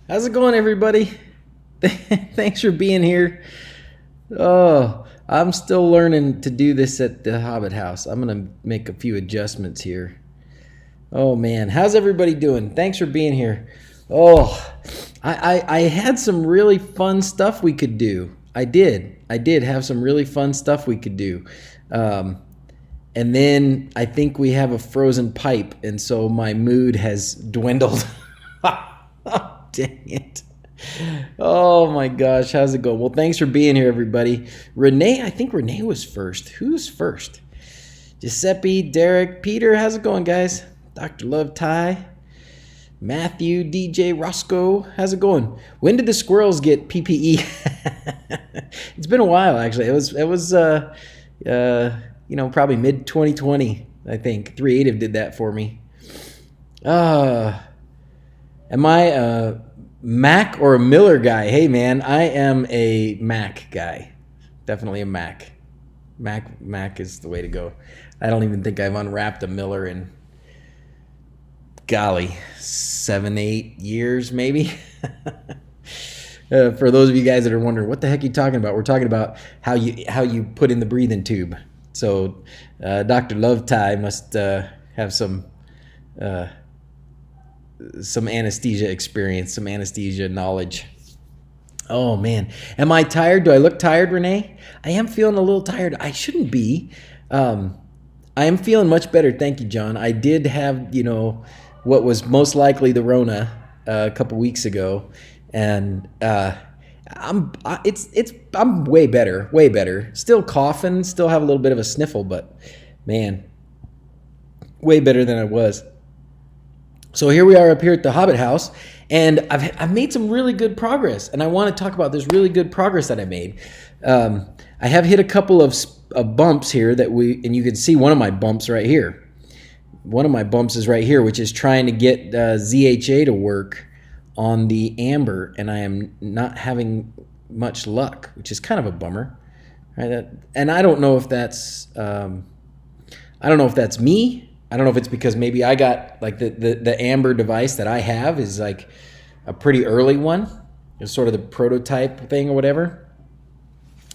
How's it going, everybody? Thanks for being here. Oh, I'm still learning to do this at the Hobbit house. I'm going to make a few adjustments here. Oh, man. How's everybody doing? Thanks for being here. Oh, I had some really fun stuff we could do. I did have some really fun stuff we could do. And then I think we have a frozen pipe, and so my mood has dwindled. Dang it. Oh my gosh, how's it going? Well, thanks for being here, everybody. Renee, I think Renee was first. Who's first? Giuseppe, Derek, Peter, how's it going, guys? Dr. Love Ty, Matthew, DJ, Roscoe, how's it going? When did the squirrels get PPE? It's been a while, actually. It was probably mid 2020, I think. Creative did that for me. Am I a Mac or a Miller guy? Hey, man, I am a Mac guy. Definitely a Mac. Mac is the way to go. I don't even think I've unwrapped a Miller in, golly, 7-8 years, maybe. For those of you guys that are wondering, what the heck are you talking about? We're talking about how you put in the breathing tube. So Dr. Love Ty must have some anesthesia experience, some anesthesia knowledge. Oh man, am I tired? Do I look tired, Renee? I am feeling a little tired. I shouldn't be. I am feeling much better. Thank you, John. I did have, what was most likely the Rona a couple weeks ago, and I'm way better. Still coughing, still have a little bit of a sniffle, but man, way better than I was. So here we are up here at the Hobbit house, and I've made some really good progress, and I want to talk about this really good progress that I made. I have hit a couple of bumps here and you can see one of my bumps right here. One of my bumps is right here, which is trying to get ZHA to work on the Amber, and I am not having much luck, which is kind of a bummer. Right? And I don't know if that's me. I don't know if it's because maybe I got like the Amber device that I have is like a pretty early one. It's sort of the prototype thing or whatever.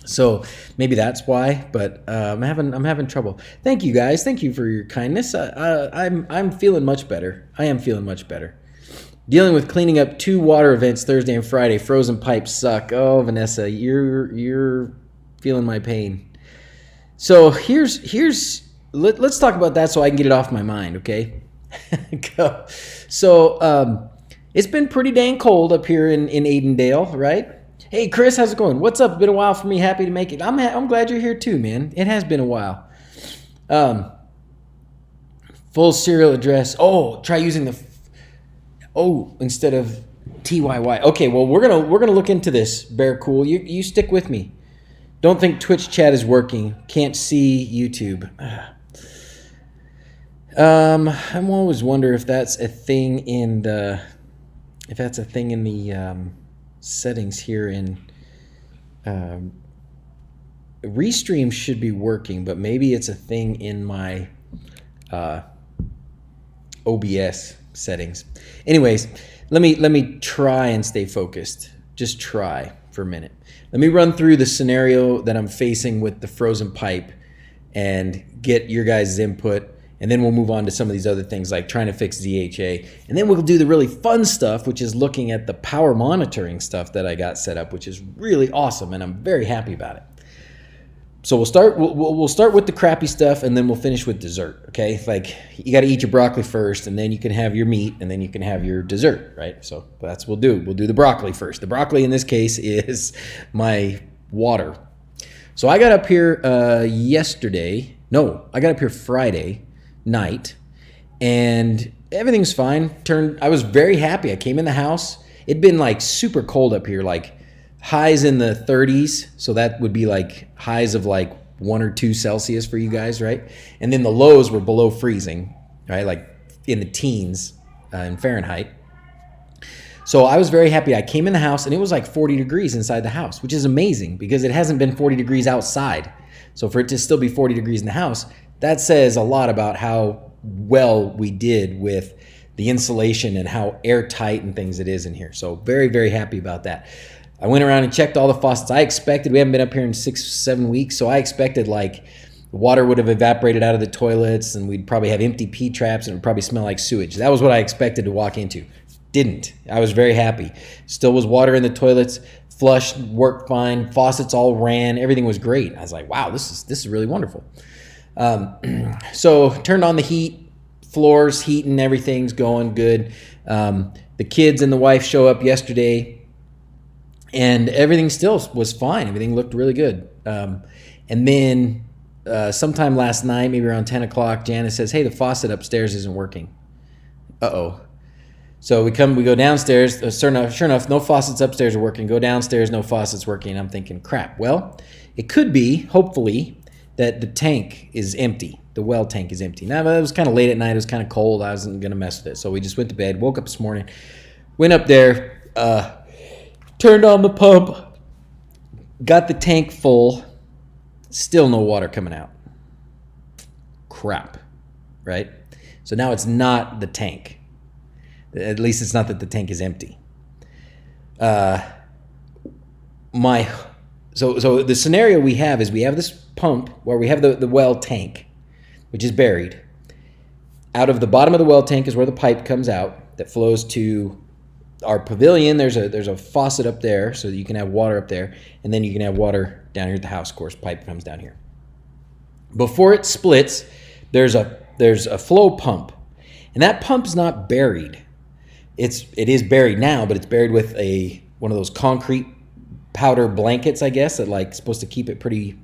So maybe that's why, but I'm having trouble. Thank you guys. Thank you for your kindness. I'm feeling much better. I am feeling much better. Dealing with cleaning up 2 water events Thursday and Friday. Frozen pipes suck. Oh, Vanessa, you're feeling my pain. So let's talk about that so I can get it off my mind, okay? Go. So it's been pretty dang cold up here in Aidendale, right? Hey, Chris, how's it going? What's up? It's been a while for me. Happy to make it. I'm glad you're here too, man. It has been a while. Full serial address. Oh, try using instead of TYY. Okay, well we're gonna look into this. Bear Cool, you stick with me. Don't think Twitch chat is working. Can't see YouTube. I'm always wonder if that's a thing in the settings here in Restream should be working, but maybe it's a thing in my OBS settings. Anyways, let me try and stay focused. Just try for a minute. Let me run through the scenario that I'm facing with the frozen pipe and get your guys' input, and then we'll move on to some of these other things like trying to fix ZHA, and then we'll do the really fun stuff, which is looking at the power monitoring stuff that I got set up, which is really awesome, and I'm very happy about it. So we'll start with the crappy stuff, and then we'll finish with dessert, okay? Like, you got to eat your broccoli first, and then you can have your meat, and then you can have your dessert, right? So that's what we'll do. We'll do the broccoli first. The broccoli in this case is my water. So I got up here I got up here Friday night, and everything's fine. I was very happy. I came in the house. It'd been like super cold up here, like highs in the 30s, so that would be like highs of like 1 or 2 Celsius for you guys, right? And then the lows were below freezing, right? Like in the teens in Fahrenheit. So I was very happy. I came in the house and it was like 40 degrees inside the house, which is amazing because it hasn't been 40 degrees outside. So for it to still be 40 degrees in the house, that says a lot about how well we did with the insulation and how airtight and things it is in here. So very, very happy about that. I went around and checked all the faucets. I expected, we haven't been up here in 6-7 weeks, so I expected like the water would have evaporated out of the toilets and we'd probably have empty pee traps and it would probably smell like sewage. That was what I expected to walk into. Didn't. I was very happy. Still was water in the toilets, flushed, worked fine, faucets all ran, everything was great. I was like, wow, this is really wonderful. So turned on the heat, floors heating, everything's going good. The kids and the wife show up yesterday and everything still was fine. Everything looked really good. And then sometime last night, maybe around 10 o'clock, Janice says, hey, the faucet upstairs isn't working. Uh-oh. So we go downstairs. Sure enough, no faucets upstairs are working. Go downstairs, no faucets working. I'm thinking, crap. Well, it could be, hopefully, that the tank is empty. The well tank is empty. Now, it was kind of late at night. It was kind of cold. I wasn't going to mess with it. So we just went to bed, woke up this morning, went up there, turned on the pump, got the tank full, still no water coming out. Crap, right? So now it's not the tank. At least it's not that the tank is empty. So the scenario we have is we have this pump where we have the well tank, which is buried. Out of the bottom of the well tank is where the pipe comes out that flows to our pavilion. There's a faucet up there so that you can have water up there, and then you can have water down here at the house. Of course, pipe comes down here. Before it splits, there's a flow pump, and that pump's not buried. It is buried now, but it's buried with one of those concrete powder blankets, I guess, that like supposed to keep it pretty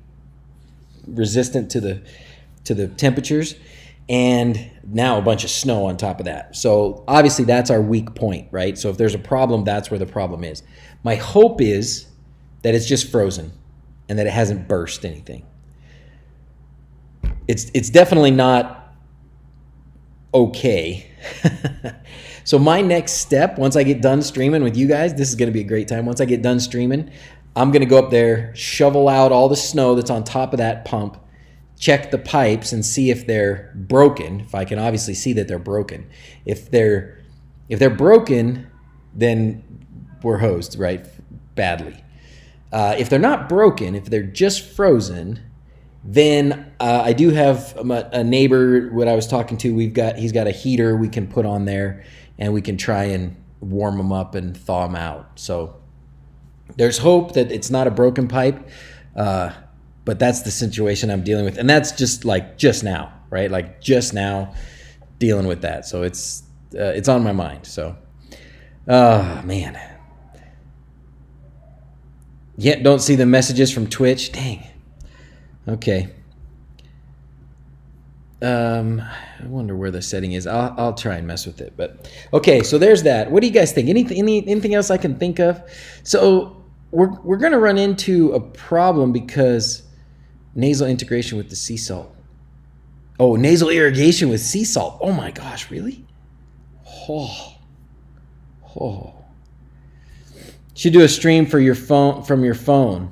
resistant to the temperatures. And now a bunch of snow on top of that. So obviously that's our weak point, right? So if there's a problem, that's where the problem is. My hope is that it's just frozen and that it hasn't burst anything. It's definitely not okay. So my next step, once I get done streaming with you guys, this is going to be a great time. Once I get done streaming, I'm going to go up there, shovel out all the snow that's on top of that pump, check the pipes and see if they're broken. If I can obviously see that they're broken. If they're broken, then we're hosed, right? Badly. If they're not broken, if they're just frozen, then I do have a neighbor, what I was talking to, he's got a heater we can put on there and we can try and warm them up and thaw them out. So there's hope that it's not a broken pipe, but that's the situation I'm dealing with. And that's just now, right? Like just now dealing with that. So it's on my mind. So, man. Yeah, don't see the messages from Twitch. Dang. Okay. I wonder where the setting is. I'll try and mess with it. But okay, so there's that. What do you guys think? Anything else I can think of? So we're gonna run into a problem because nasal integration with the sea salt. Oh, nasal irrigation with sea salt. Oh my gosh, really? Oh. Should do a stream for your phone from your phone.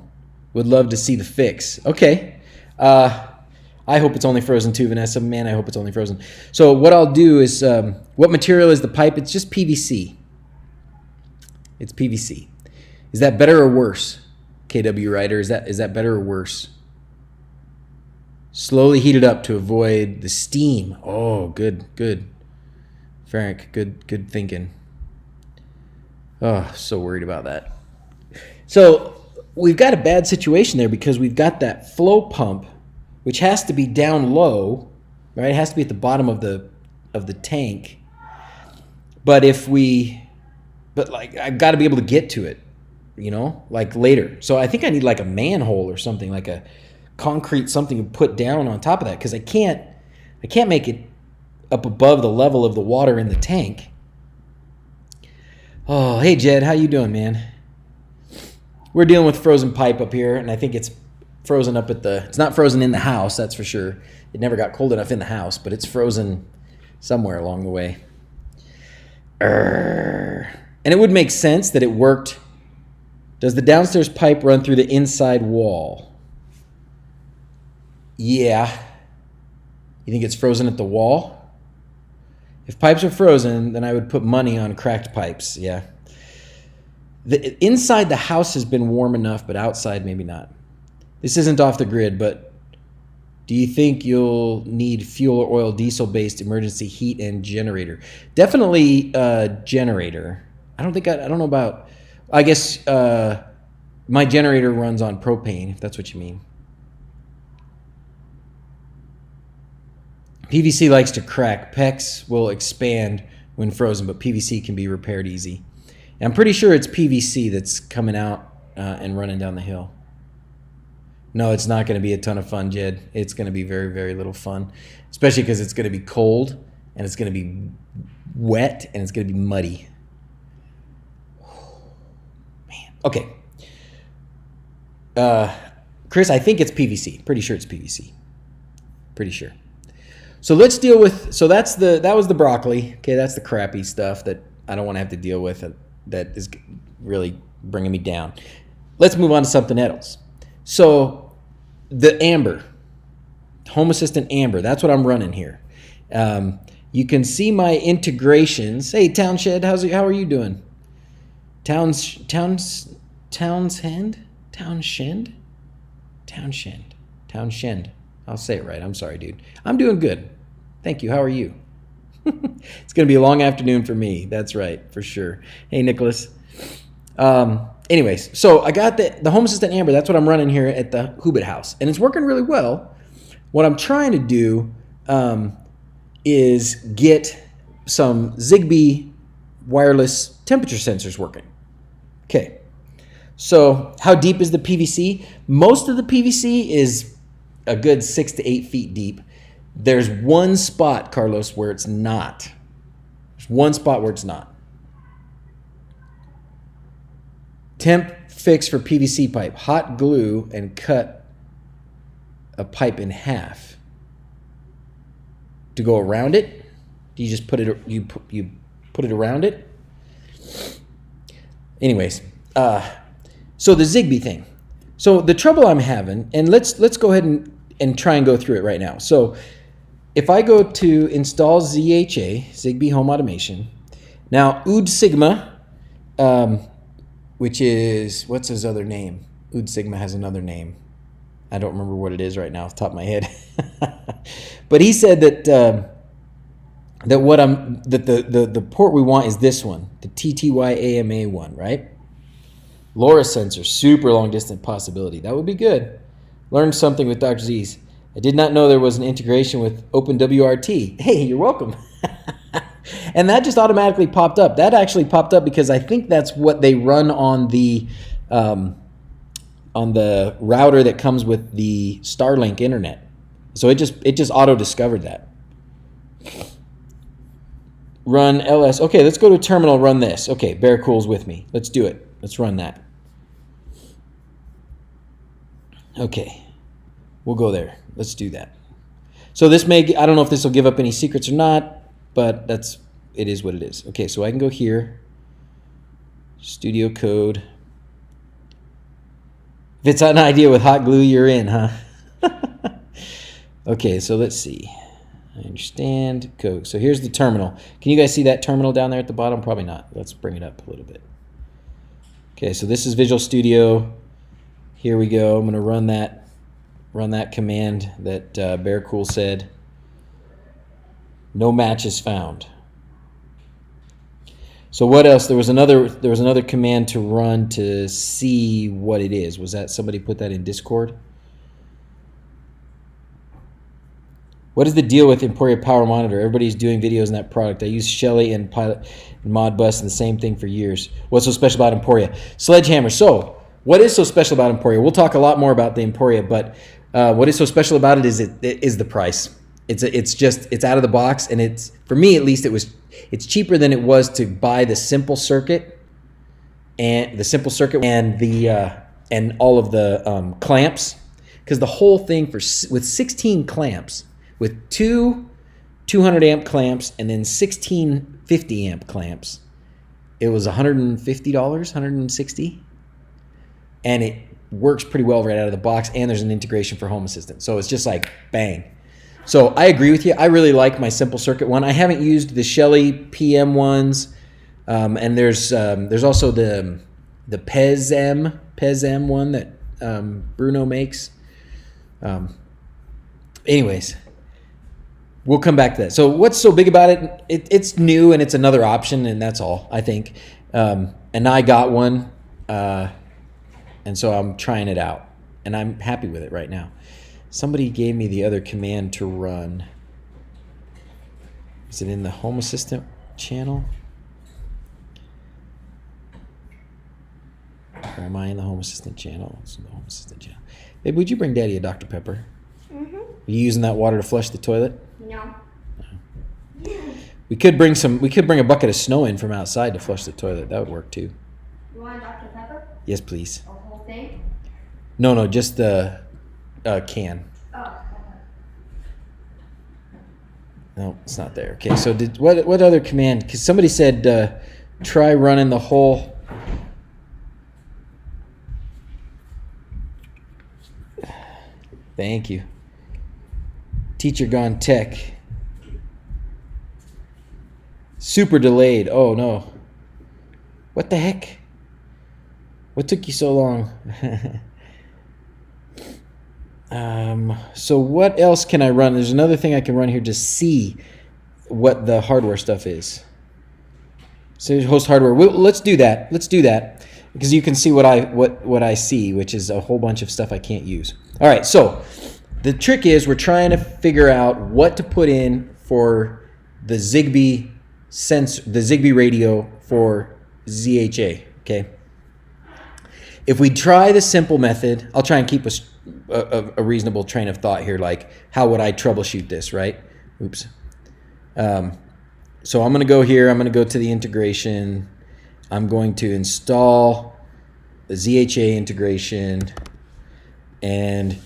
Would love to see the fix. Okay. I hope it's only frozen too, Vanessa. Man, I hope it's only frozen. So what I'll do is, what material is the pipe? It's just PVC. It's PVC. Is that better or worse? KW Writer, is that better or worse? Slowly heat it up to avoid the steam. Oh, good. Frank, good thinking. Oh, so worried about that. So we've got a bad situation there because we've got that flow pump, which has to be down low, right? It has to be at the bottom of the tank. But I've got to be able to get to it, like later. So I think I need like a manhole or something, like a concrete something to put down on top of that, because I can't make it up above the level of the water in the tank. Oh, hey Jed, how you doing, man? We're dealing with frozen pipe up here, and I think it's frozen up it's not frozen in the house, that's for sure. It never got cold enough in the house, but it's frozen somewhere along the way. And it would make sense that it worked. Does the downstairs pipe run through the inside wall? Yeah. You think it's frozen at the wall? If pipes are frozen, then I would put money on cracked pipes. Yeah. Inside the house has been warm enough, but outside maybe not. This isn't off the grid, but do you think you'll need fuel or oil diesel-based emergency heat and generator? Definitely generator. I don't know about, I guess my generator runs on propane, if that's what you mean. PVC likes to crack. PEX will expand when frozen, but PVC can be repaired easy. And I'm pretty sure it's PVC that's coming out and running down the hill. No, it's not going to be a ton of fun, Jed. It's going to be very, very little fun, especially because it's going to be cold and it's going to be wet and it's going to be muddy. Man. Okay. Chris, I think it's PVC. Pretty sure it's PVC. Pretty sure. So let's deal with, so that was the broccoli. Okay, that's the crappy stuff that I don't want to have to deal with that is really bringing me down. Let's move on to something else. So the Amber, Home Assistant Amber, that's what I'm running here. You can see my integrations. Hey, Townshend, how are you doing? Townshend? I'll say it right. I'm sorry, dude. I'm doing good. Thank you. How are you? It's going to be a long afternoon for me. That's right, for sure. Hey, Nicholas. Anyways, so I got the Home Assistant Amber. That's what I'm running here at the wHobbit house. And it's working really well. What I'm trying to do is get some Zigbee wireless temperature sensors working. Okay. So how deep is the PVC? Most of the PVC is a good 6 to 8 feet deep. There's one spot, Carlos, where it's not. There's one spot where it's not. Temp fix for PVC pipe. Hot glue and cut a pipe in half. To go around it? Do you just put it, you put it around it? Anyways, so the Zigbee thing. So the trouble I'm having, and let's go ahead and try and go through it right now. So if I go to install ZHA, Zigbee Home Automation, now Oud Sigma, which is, what's his other name? Oud Sigma has another name. I don't remember what it is right now off the top of my head. But he said that the port we want is this one, the TTYAMA one, right? LoRa sensor, super long distance possibility. That would be good. Learned something with DrZzs. I did not know there was an integration with OpenWRT. Hey, you're welcome. And that just automatically popped up. That actually popped up because I think that's what they run on the router that comes with the Starlink internet. So it just auto discovered that. Run LS. Okay, let's go to terminal. Run this. Okay, Bear Cool's with me. Let's do it. Let's run that. Okay, we'll go there. Let's do that. So this may, I don't know if this will give up any secrets or not, but it is what it is. Okay, so I can go here. Studio code. If it's an idea with hot glue, you're in, huh? Okay, so let's see. I understand code. So here's the terminal. Can you guys see that terminal down there at the bottom? Probably not. Let's bring it up a little bit. Okay, so this is Visual Studio. Here we go. I'm going to run that command that Bear Cool said. No matches found. So what else? There was another command to run to see what it is. Was that somebody put that in Discord? What is the deal with Emporia Power Monitor? Everybody's doing videos on that product. I use Shelly and Pilot and Modbus and the same thing for years. What's so special about Emporia? Sledgehammer. So what is so special about Emporia? We'll talk a lot more about the Emporia, but what is so special about it is the price. It's out of the box, and it's, for me at least, it's cheaper than it was to buy the simple circuit and and all of the clamps, because the whole thing with 16 clamps, with two 200 amp clamps and then 16 50 amp clamps, it was $150, $160, and it works pretty well right out of the box, and there's an integration for Home Assistant. So it's just like bang. So I agree with you. I really like my simple circuit one. I haven't used the Shelly PM ones, and there's also the PEZ-M one that Bruno makes. Anyways, we'll come back to that. So what's so big about it? It's new and it's another option, and that's all, I think. And I got one, and so I'm trying it out, and I'm happy with it right now. Somebody gave me the other command to run. Is it in the Home Assistant channel? Or am I in the Home Assistant channel? It's in the Home Assistant channel. Babe, would you bring Daddy a Dr. Pepper? Mm-hmm. Are you using that water to flush the toilet? No. We could bring a bucket of snow in from outside to flush the toilet. That would work too. You want a Dr. Pepper? Yes, please. The whole thing? No, just the can. Oh, okay. No, it's not there. Okay, so what other command? Because somebody said try running the whole. Thank you. Teacher gone tech. Super delayed. Oh no. What the heck? What took you so long? So what else can I run? There's another thing I can run here to see what the hardware stuff is. So host hardware. Let's do that. Let's do that because you can see what I see, which is a whole bunch of stuff I can't use. All right. So the trick is we're trying to figure out what to put in for the Zigbee the Zigbee radio for ZHA. Okay. If we try the simple method, I'll try and keep a reasonable train of thought here, like how would I troubleshoot this, right? Oops. So I'm going to go here. I'm going to go to the integration. I'm going to install the ZHA integration, and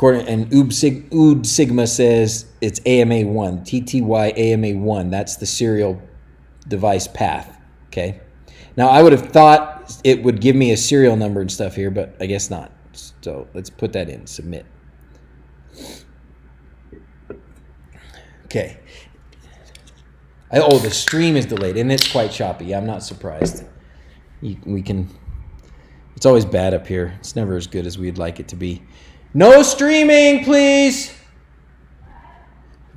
OOD Sigma says it's AMA1, TTY AMA1. That's the serial device path. Okay. Now I would have thought it would give me a serial number and stuff here, but I guess not. So let's put that in, submit. Okay. Oh, the stream is delayed, and it's quite choppy. I'm not surprised. It's always bad up here. It's never as good as we'd like it to be. No streaming, please.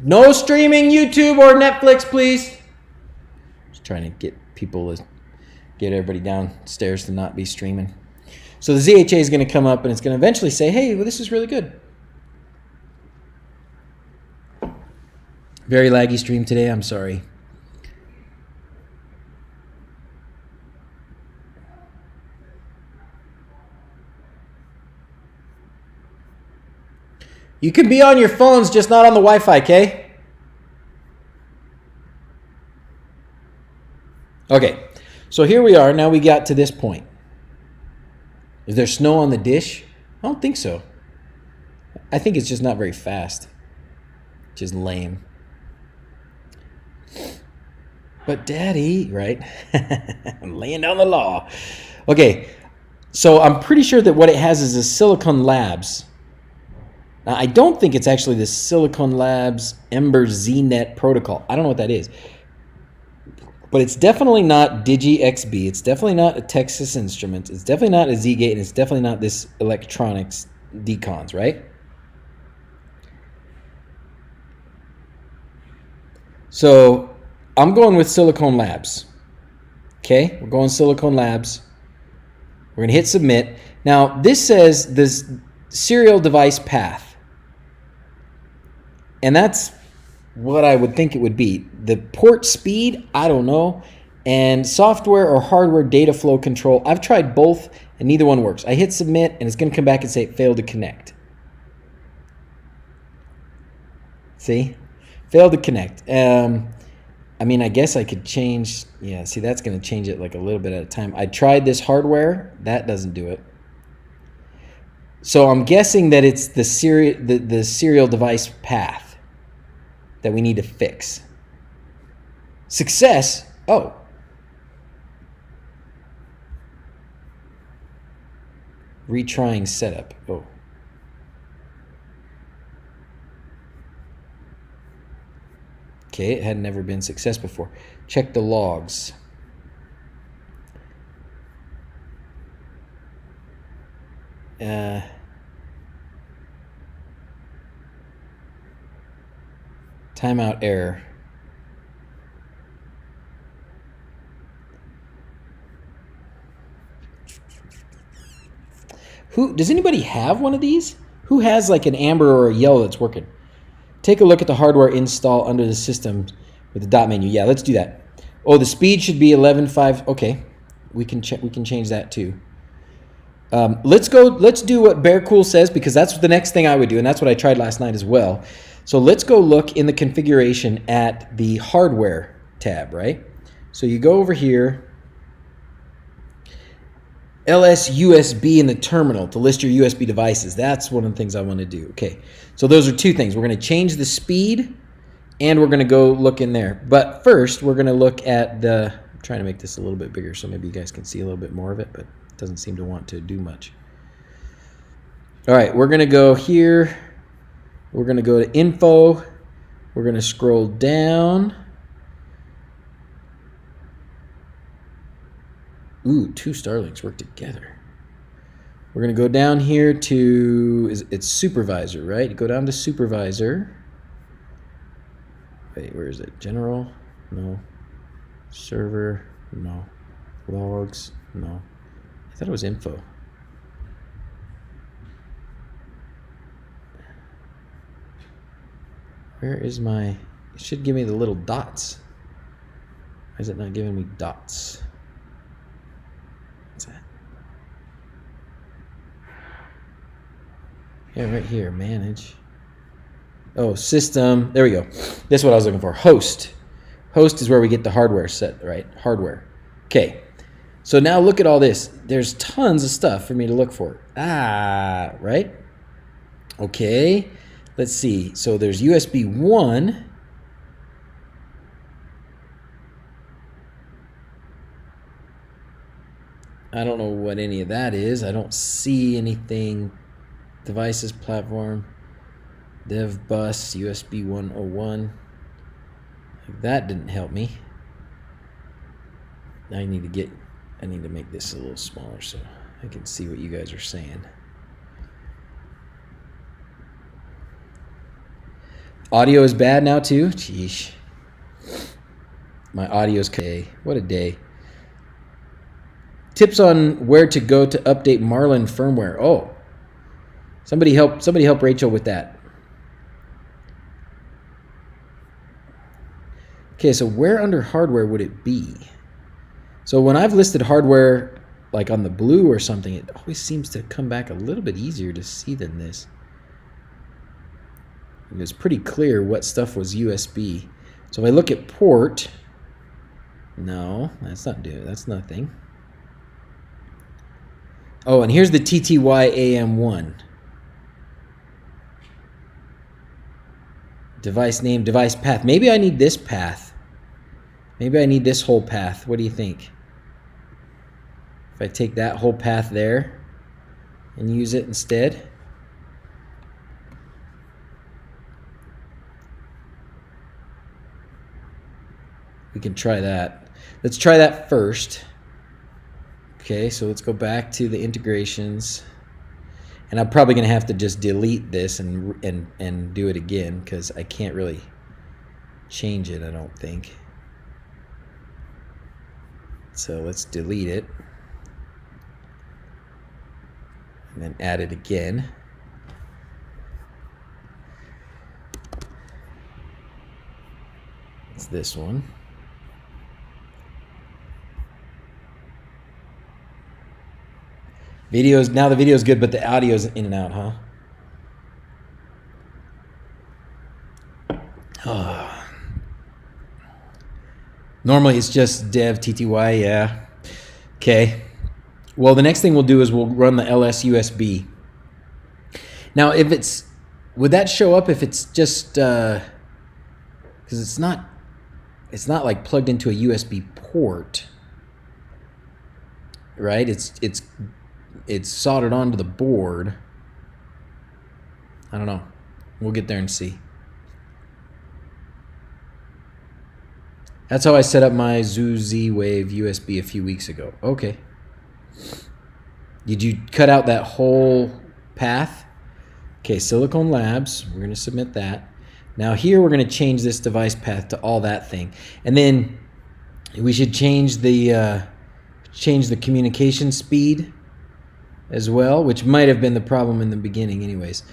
No streaming YouTube or Netflix, please. Just trying to get everybody downstairs to not be streaming. So the ZHA is going to come up, and it's going to eventually say, hey, well, this is really good. Very laggy stream today. I'm sorry. You can be on your phones, just not on the Wi-Fi, okay? Okay, so here we are. Now we got to this point. Is there snow on the dish? I don't think so. I think it's just not very fast. Just lame. But Daddy, right? I'm laying down the law. Okay, so I'm pretty sure that what it has is a Silicon Labs. Now, I don't think it's actually the Silicon Labs Ember ZNet protocol. I don't know what that is. But it's definitely not DigiXB. It's definitely not a Texas Instruments. It's definitely not a Z-Gate. And it's definitely not this electronics decons, right? So I'm going with Silicon Labs. Okay, we're going Silicon Labs. We're going to hit submit. Now, this says this serial device path. And that's what I would think it would be. The port speed, I don't know. And software or hardware data flow control. I've tried both, and neither one works. I hit submit, and it's going to come back and say failed to connect. See? Failed to connect. I mean, I guess I could change. Yeah, see, that's going to change it like a little bit at a time. I tried this hardware. That doesn't do it. So I'm guessing that it's the serial device path that we need to fix. Success. Oh. Retrying setup. Oh. Okay, it had never been success before. Check the logs. Timeout error. Does anybody have one of these? Who has like an amber or a yellow that's working? Take a look at the hardware install under the system with the dot menu. Yeah, let's do that. Oh, the speed should be 11.5. Okay, we can change that too. Let's do what BearCool says, because that's the next thing I would do, and that's what I tried last night as well. So let's go look in the configuration at the hardware tab, right? So you go over here, LS USB in the terminal to list your USB devices. That's one of the things I want to do. Okay, so those are two things. We're going to change the speed, and we're going to go look in there. But first, we're going to look at the, I'm trying to make this a little bit bigger so maybe you guys can see a little bit more of it, but it doesn't seem to want to do much. All right, we're going to go here. We're going to go to info. We're going to scroll down. Ooh, two Starlinks work together. We're going to go down here to, it's supervisor, right? Go down to supervisor. Wait, where is it? General? No. Server? No. Logs? No. I thought it was info. Where is my, it should give me the little dots. Why is it not giving me dots? What's that? Yeah, right here, manage. Oh, system, there we go. This is what I was looking for, host. Host is where we get the hardware set, right? Hardware. Okay, so now look at all this. There's tons of stuff for me to look for. Ah, right? Okay, let's see. So there's USB 1. I don't know what any of that is. I don't see anything. Devices, platform, dev bus, USB 101. That didn't help me. I need to make this a little smaller so I can see what you guys are saying. Audio is bad now too? Sheesh. My audio's okay. What a day. Tips on where to go to update Marlin firmware. Oh. Somebody help Rachel with that. Okay, so where under hardware would it be? So when I've listed hardware like on the blue or something, it always seems to come back a little bit easier to see than this. It was pretty clear what stuff was USB. So if I look at port, no, that's not doing, that's nothing. Oh, and here's the TTY AM1. Device name, device path. Maybe I need this path. Maybe I need this whole path. What do you think? If I take that whole path there and use it instead. We can try that. Let's try that first. Okay, so let's go back to the integrations. And I'm probably going to have to just delete this and do it again because I can't really change it, I don't think. So let's delete it. And then add it again. It's this one. Videos, now the video is good, but the audio is in and out, huh? Oh. Normally it's just dev TTY, yeah. Okay. Well, the next thing we'll do is we'll run the LS USB. Now, if it's, would that show up if it's just, because it's not like plugged into a USB port, right? It's soldered onto the board. I don't know. We'll get there and see. That's how I set up my Z-Wave USB a few weeks ago. Okay. Did you cut out that whole path? Okay, Silicon Labs. We're going to submit that. Now here we're going to change this device path to all that thing. And then we should change the communication speed as well, which might have been the problem in the beginning anyways.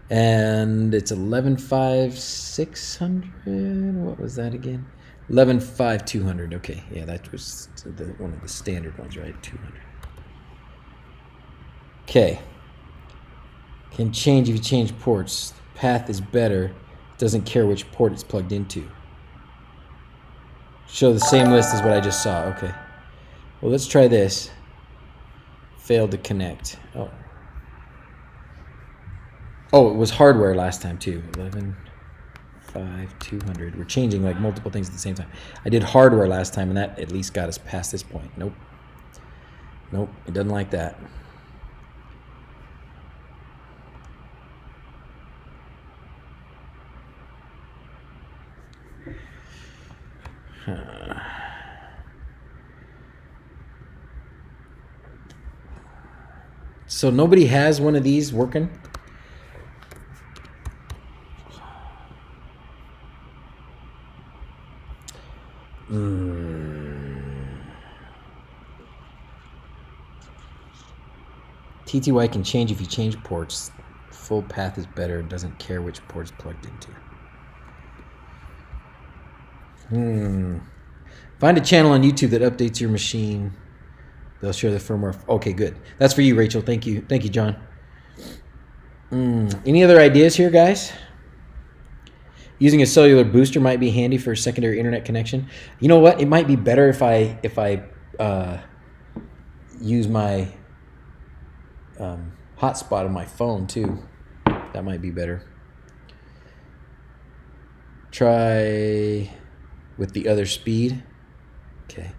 And it's 11.5.600. What was that again? 11.5.200. Okay, yeah, that was one of the standard ones, right? 200. Okay. Can change if you change ports. Path is better. Doesn't care which port it's plugged into. Show the same list as what I just saw. Okay. Well, let's try this. Failed to connect. Oh, it was hardware last time too. 11.5.200. We're changing like multiple things at the same time. I did hardware last time, and that at least got us past this point. Nope. Nope, it doesn't like that. So nobody has one of these working? TTY can change if you change ports. Full path is better. Doesn't care which port is plugged into. Find a channel on YouTube that updates your machine. They'll share the firmware. Okay, good. That's for you, Rachel. Thank you. Thank you, John. Any other ideas here, guys? Using a cellular booster might be handy for a secondary internet connection. You know what? It might be better if I use my hotspot on my phone too. That might be better. Try with the other speed. Okay.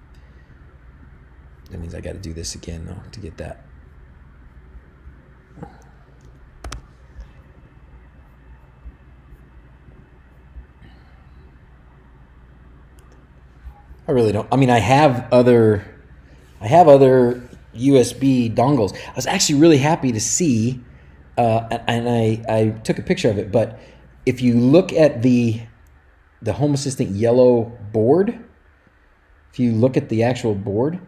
That means I got to do this again though to get that. I really don't. I mean, I have other USB dongles. I was actually really happy to see, and I took a picture of it. But if you look at the Home Assistant yellow board, if you look at the actual board,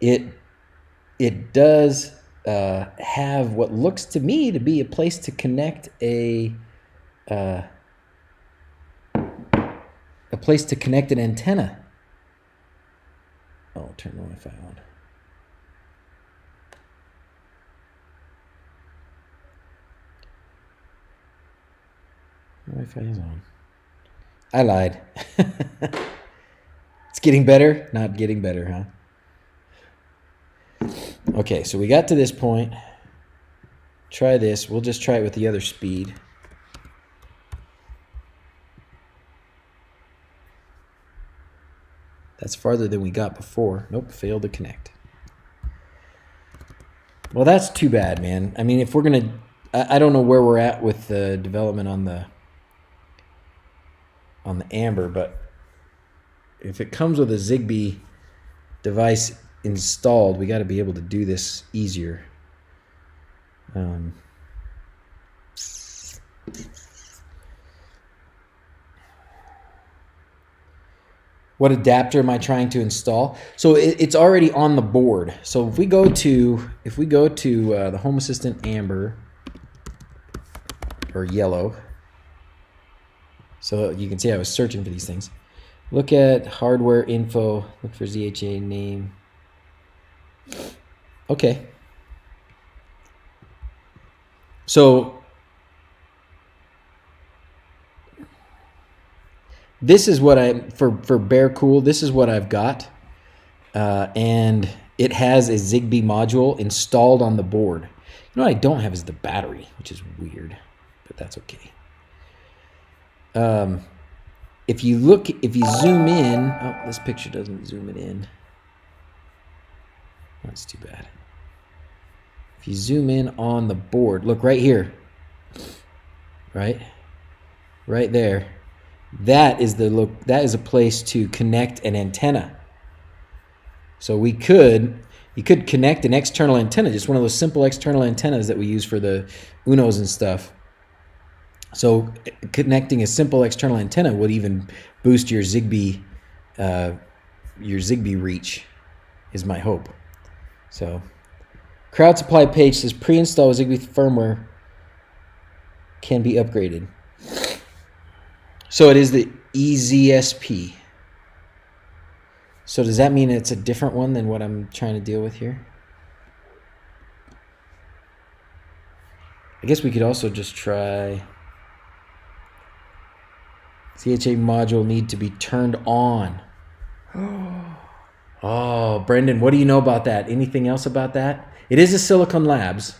it does have what looks to me to be a place to connect a place to connect an antenna. Oh, turn the Wi-Fi on. Wi-Fi is on. I lied. It's getting better? Not getting better, huh? Okay, so we got to this point. Try this. We'll just try it with the other speed. That's farther than we got before. Nope, failed to connect. Well, that's too bad, man. I mean, if we're going to... I don't know where we're at with the development on the Amber, but if it comes with a Zigbee device installed, we got to be able to do this easier. What adapter am I trying to install? So it's already on the board. So if we go to the Home Assistant Amber or yellow, so you can see I was searching for these things. Look at hardware info. Look for ZHA name. Okay. So this is what for Bear Cool, this is what I've got. And it has a Zigbee module installed on the board. You know what I don't have is the battery, which is weird, but that's okay. If you zoom in, oh, this picture doesn't zoom it in. That's too bad. If you zoom in on the board, look right here, right there. that is a place to connect an antenna. So you could connect an external antenna, just one of those simple external antennas that we use for the Unos and stuff. So connecting a simple external antenna would even boost your Zigbee reach, is my hope. So crowd supply page says pre-install Zigbee firmware can be upgraded. So it is the EZSP. So does that mean it's a different one than what I'm trying to deal with here? I guess we could also just try CHA module need to be turned on. Oh, Brendan, what do you know about that? Anything else about that? It is a Silicon Labs.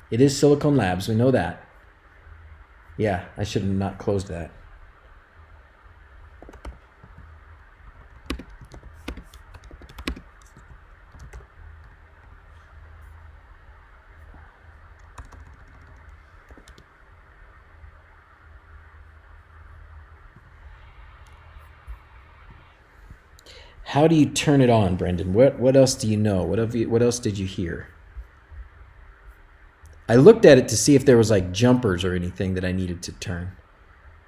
It is Silicon Labs. We know that. Yeah, I should have not closed that. How do you turn it on, Brendan? What else do you know? What else did you hear? I looked at it to see if there was like jumpers or anything that I needed to turn.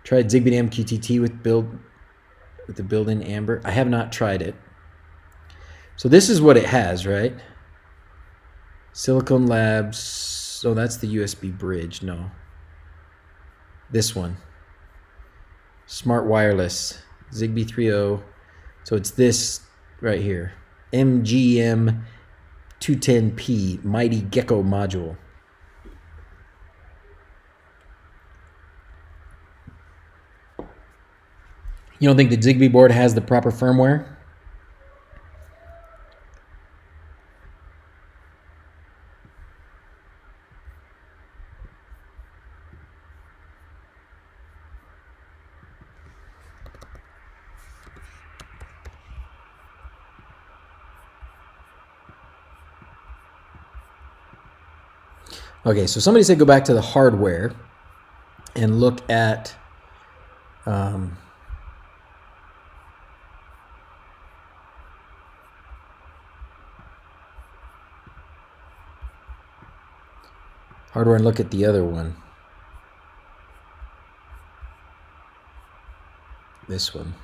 Tried Zigbee to MQTT with the built-in Amber. I have not tried it. So this is what it has, right? Silicon Labs. Oh, that's the USB bridge. No. This one. Smart Wireless. Zigbee 3.0. So it's this right here. MGM 210P Mighty Gecko module. You don't think the Zigbee board has the proper firmware? Okay, so somebody said go back to the hardware and look at hardware and look at the other one. This one.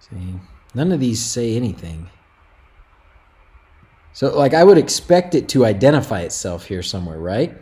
See, none of these say anything. So, like, I would expect it to identify itself here somewhere, right?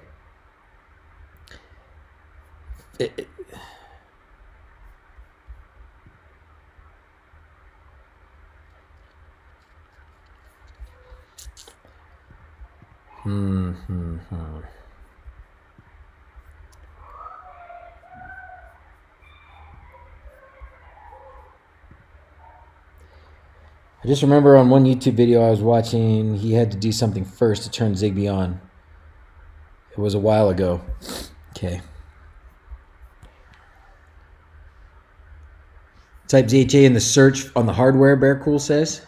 I just remember on one YouTube video I was watching, he had to do something first to turn Zigbee on. It was a while ago. Okay. Type ZHA in the search on the hardware, Bear Cool says.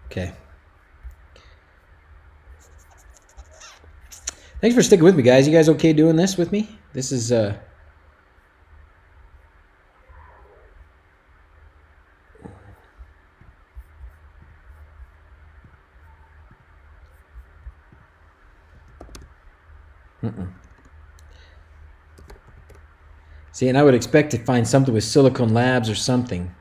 Okay. Thanks for sticking with me, guys. You guys okay doing this with me? This is See, and I would expect to find something with Silicon Labs or something.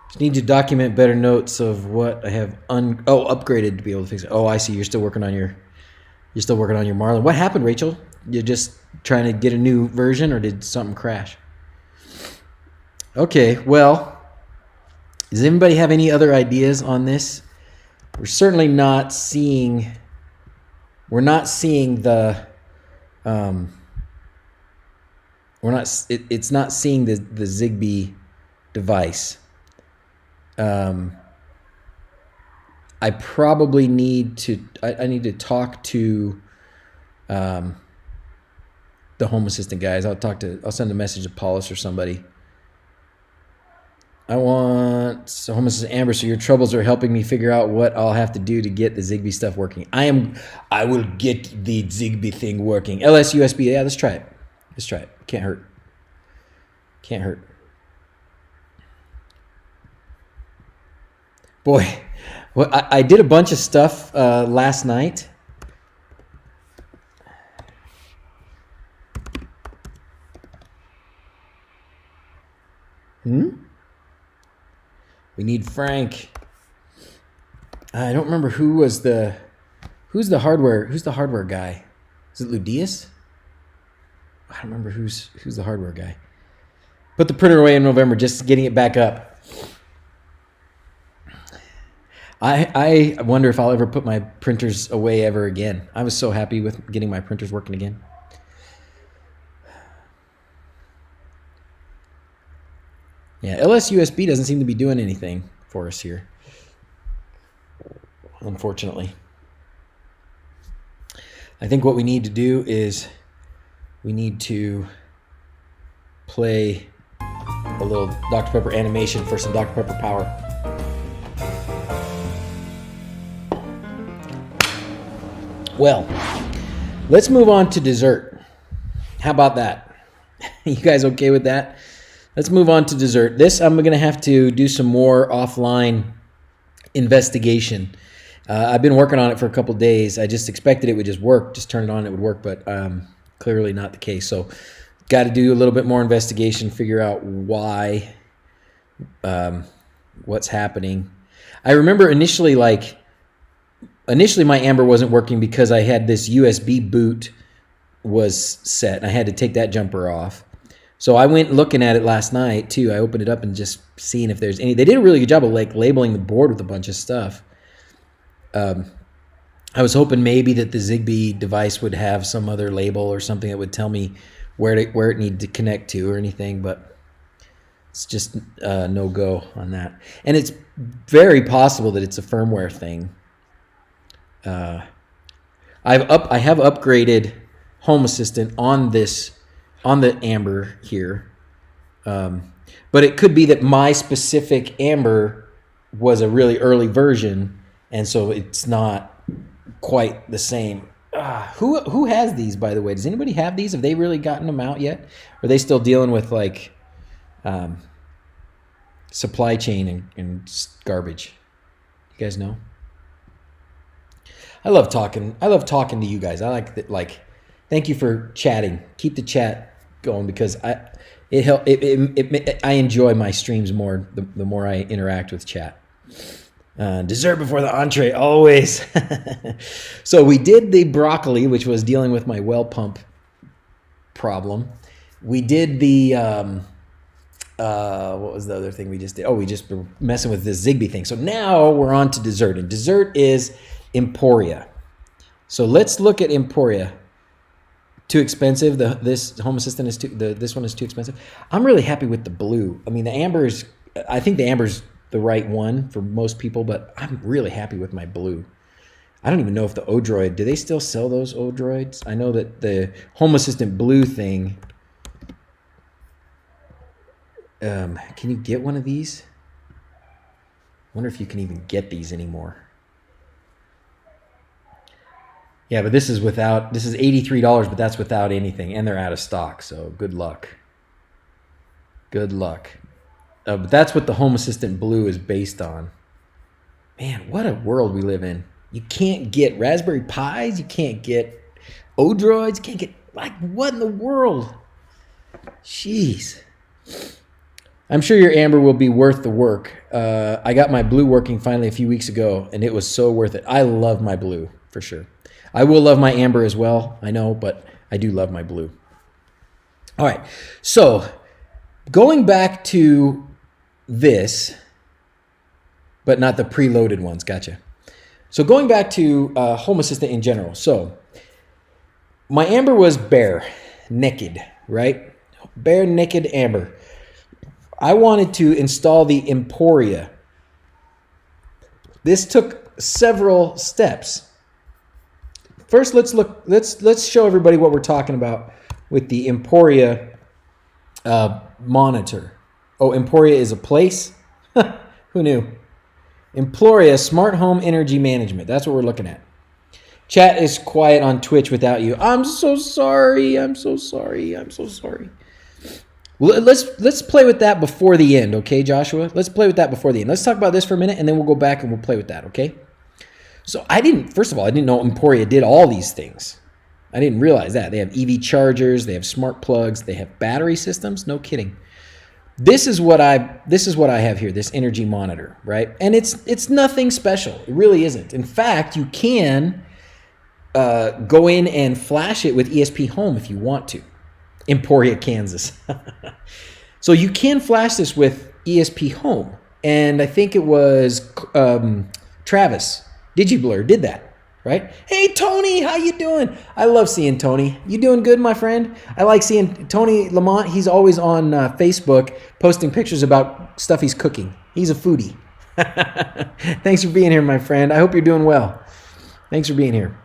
Just need to document better notes of what I have upgraded to be able to fix it. Oh, I see. You're still working on your Marlin. What happened, Rachel? You're just trying to get a new version, or did something crash? Okay, well, does anybody have any other ideas on this? We're certainly not seeing. We're not seeing the. We're not. It's not seeing the Zigbee device. I probably need to. I need to talk to the Home Assistant guys. I'll send a message to Paulus or somebody. I want So Home Assistant Amber, so your troubles are helping me figure out what I'll have to do to get the Zigbee stuff working. I will get the Zigbee thing working. LS USB, yeah, let's try it. Let's try it. Can't hurt. Can't hurt. Boy, well, I did a bunch of stuff last night. We need Frank. I don't remember who's the hardware guy. Is it Ludius? I don't remember who's the hardware guy. Put the printer away in November, just getting it back up. I wonder if I'll ever put my printers away ever again. I was so happy with getting my printers working again. Yeah, LS USB doesn't seem to be doing anything for us here, unfortunately. I think what we need to do is we need to play a little Dr. Pepper animation for some Dr. Pepper power. Well, let's move on to dessert. How about that? You guys okay with that? Let's move on to dessert. This, I'm going to have to do some more offline investigation. I've been working on it for a couple days. I just expected it would just work, just turn it on, it would work, but clearly not the case. So got to do a little bit more investigation, figure out why, what's happening. I remember initially my Amber wasn't working because I had this USB boot was set, and I had to take that jumper off. So I went looking at it last night too. I opened it up and just seeing if there's any. They did a really good job of like labeling the board with a bunch of stuff. I was hoping maybe that the Zigbee device would have some other label or something that would tell me where it needed to connect to or anything, but it's just no go on that. And it's very possible that it's a firmware thing. I have upgraded Home Assistant on the Amber here, but it could be that my specific Amber was a really early version, and so it's not quite the same. Who has these, by the way? Does anybody have these? Have they really gotten them out yet? Or are they still dealing with like supply chain and garbage? You guys know? I love talking to you guys. I like that. Like, thank you for chatting. Keep the chat going because I enjoy my streams more the more I interact with chat. Dessert before the entree, always. So we did the broccoli, which was dealing with my well pump problem. We did the what was the other thing we just did? Oh, we just were messing with this Zigbee thing. So now we're on to dessert, and dessert is Emporia. So let's look at Emporia. Too expensive. This Home Assistant is this one is too expensive. I'm really happy with the blue. I mean, I think the Amber's the right one for most people, but I'm really happy with my blue. I don't even know if the Odroid, do they still sell those Odroids? I know that the Home Assistant blue thing, can you get one of these? I wonder if you can even get these anymore. Yeah, but this is $83, but that's without anything, and they're out of stock, so good luck. Good luck. But that's what the Home Assistant Blue is based on. Man, what a world we live in. You can't get Raspberry Pis, you can't get Odroids, you can't get, like, what in the world? Jeez. I'm sure your Amber will be worth the work. I got my blue working finally a few weeks ago, and it was so worth it. I love my blue, for sure. I will love my Amber as well, I know, but I do love my blue. All right, so going back to this, but not the preloaded ones, gotcha. So going back to Home Assistant in general. So my Amber was bare, naked, right? Bare, naked Amber. I wanted to install the Emporia. This took several steps. First, let's show everybody what we're talking about with the Emporia monitor. Oh, Emporia is a place? Who knew? Emporia Smart Home Energy Management. That's what we're looking at. Chat is quiet on Twitch without you. I'm so sorry. I'm so sorry. I'm so sorry. Let's play with that before the end, okay, Joshua? Let's play with that before the end. Let's talk about this for a minute, and then we'll go back and we'll play with that, okay? So first of all, I didn't know Emporia did all these things. I didn't realize that. They have EV chargers, they have smart plugs, they have battery systems. No kidding. This is what I have here, this energy monitor, right? And it's nothing special. It really isn't. In fact, you can go in and flash it with ESPHome if you want to. Emporia, Kansas. So you can flash this with ESPHome, and I think it was Travis Digiblur did that, right? Hey Tony, how you doing? I love seeing Tony. You doing good, my friend? I like seeing Tony Lamont. He's always on Facebook posting pictures about stuff he's cooking. He's a foodie. Thanks for being here, my friend. I hope you're doing well. Thanks for being here.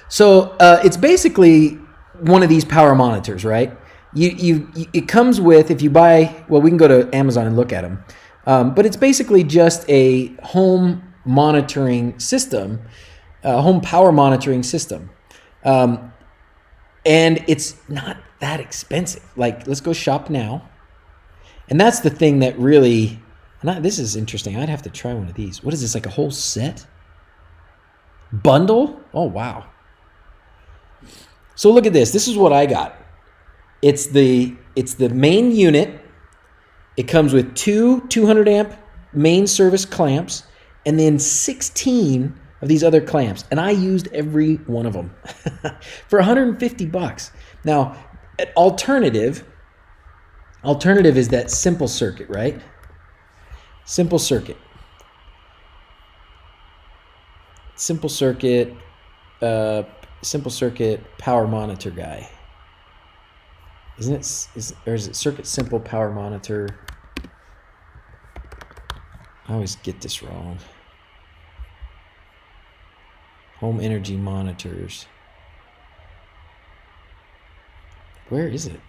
So it's basically one of these power monitors, right? It comes with, if you buy, well, we can go to Amazon and look at them, but it's basically just a home monitoring system, home power monitoring system, and it's not that expensive. Like, let's go shop now, and that's the thing that really, this is interesting. I'd have to try one of these. What is this, like a whole set? Bundle? Oh, wow. So look at this. This is what I got. It's the main unit. It comes with two 200 amp main service clamps and then 16 of these other clamps. And I used every one of them for $150. Now, alternative is that simple circuit, right? Simple circuit. Simple circuit power monitor guy. Isn't it? Or is it Circuit Simple Power Monitor? I always get this wrong. Home energy monitors. Where is it?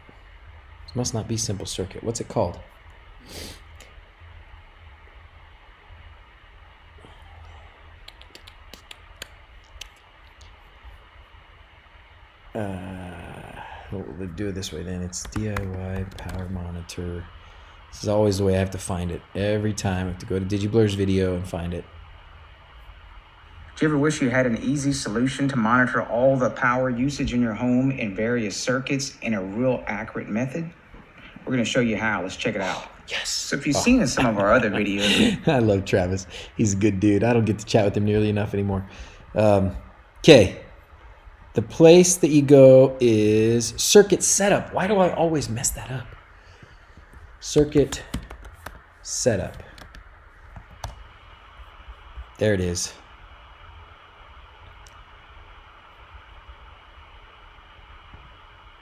This must not be Simple Circuit. What's it called? We'll do it this way then. It's DIY power monitor. This is always the way I have to find it. Every time I have to go to Digiblur's video and find it. Do you ever wish you had an easy solution to monitor all the power usage in your home in various circuits in a real accurate method? We're going to show you how. Let's check it out. Yes. So if you've seen some of our other videos. I love Travis. He's a good dude. I don't get to chat with him nearly enough anymore. Okay. The place that you go is CircuitSetup. Why do I always mess that up? CircuitSetup. There it is.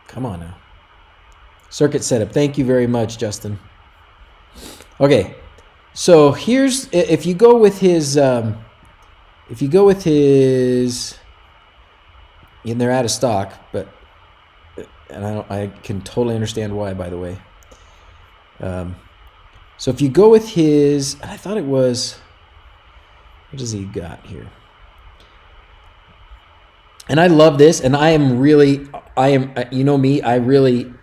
Come on now. CircuitSetup. Thank you very much, Justin. Okay. So here's, if you go with his, and they're out of stock, but, and I can totally understand why, by the way. So if you go with his, I thought it was, what does he got here? And I love this, and you know me, I really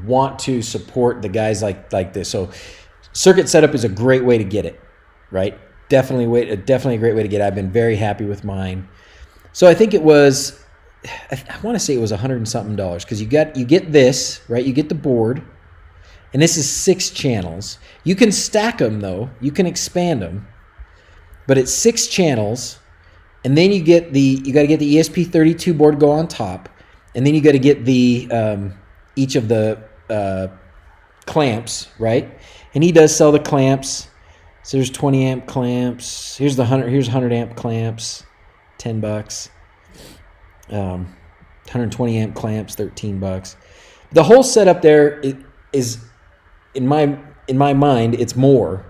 want to support the guys like this. So CircuitSetup is a great way to get it, right? Definitely a great way to get it. I've been very happy with mine. So I think it was, I want to say it was $100 and something because you get this, right? You get the board, and this is 6 channels. You can stack them though. You can expand them, but it's 6 channels, and then you got to get the ESP32 board go on top, and then you got to get the each of the clamps, right? And he does sell the clamps. So there's 20 amp clamps. Here's 100 amp clamps, $10. 120 amp clamps, $13. The whole setup there is in my mind, it's more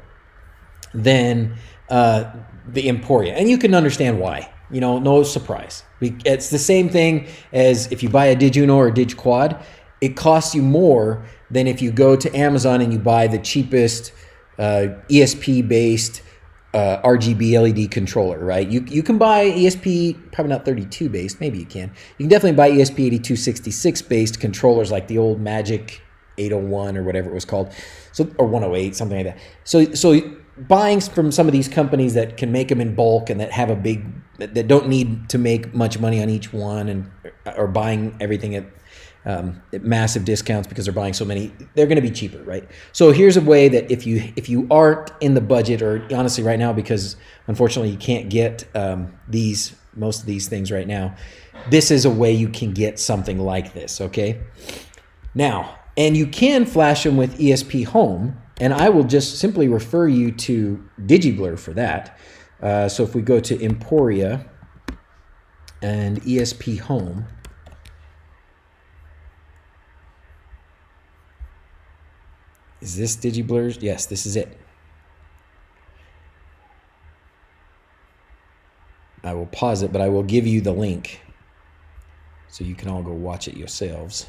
than the Emporia, and you can understand why. You know, no surprise. It's the same thing as if you buy a DigUno or a DigQuad. It costs you more than if you go to Amazon and you buy the cheapest ESP based RGB LED controller, right? You can buy ESP, probably not 32 based, maybe you can. You can definitely buy ESP 8266 based controllers like the old Magic 801 or whatever it was called, so, or 108, something like that. So buying from some of these companies that can make them in bulk and that have a big, that don't need to make much money on each one, and or buying everything at massive discounts because they're buying so many, they're going to be cheaper, right? So here's a way that if you aren't in the budget, or honestly right now, because unfortunately you can't get most of these things right now, this is a way you can get something like this, okay? Now, and you can flash them with ESPHome, and I will just simply refer you to Digiblur for that. So if we go to Emporia and ESPHome, is this Digiblur's? Yes, this is it. I will pause it, but I will give you the link so you can all go watch it yourselves.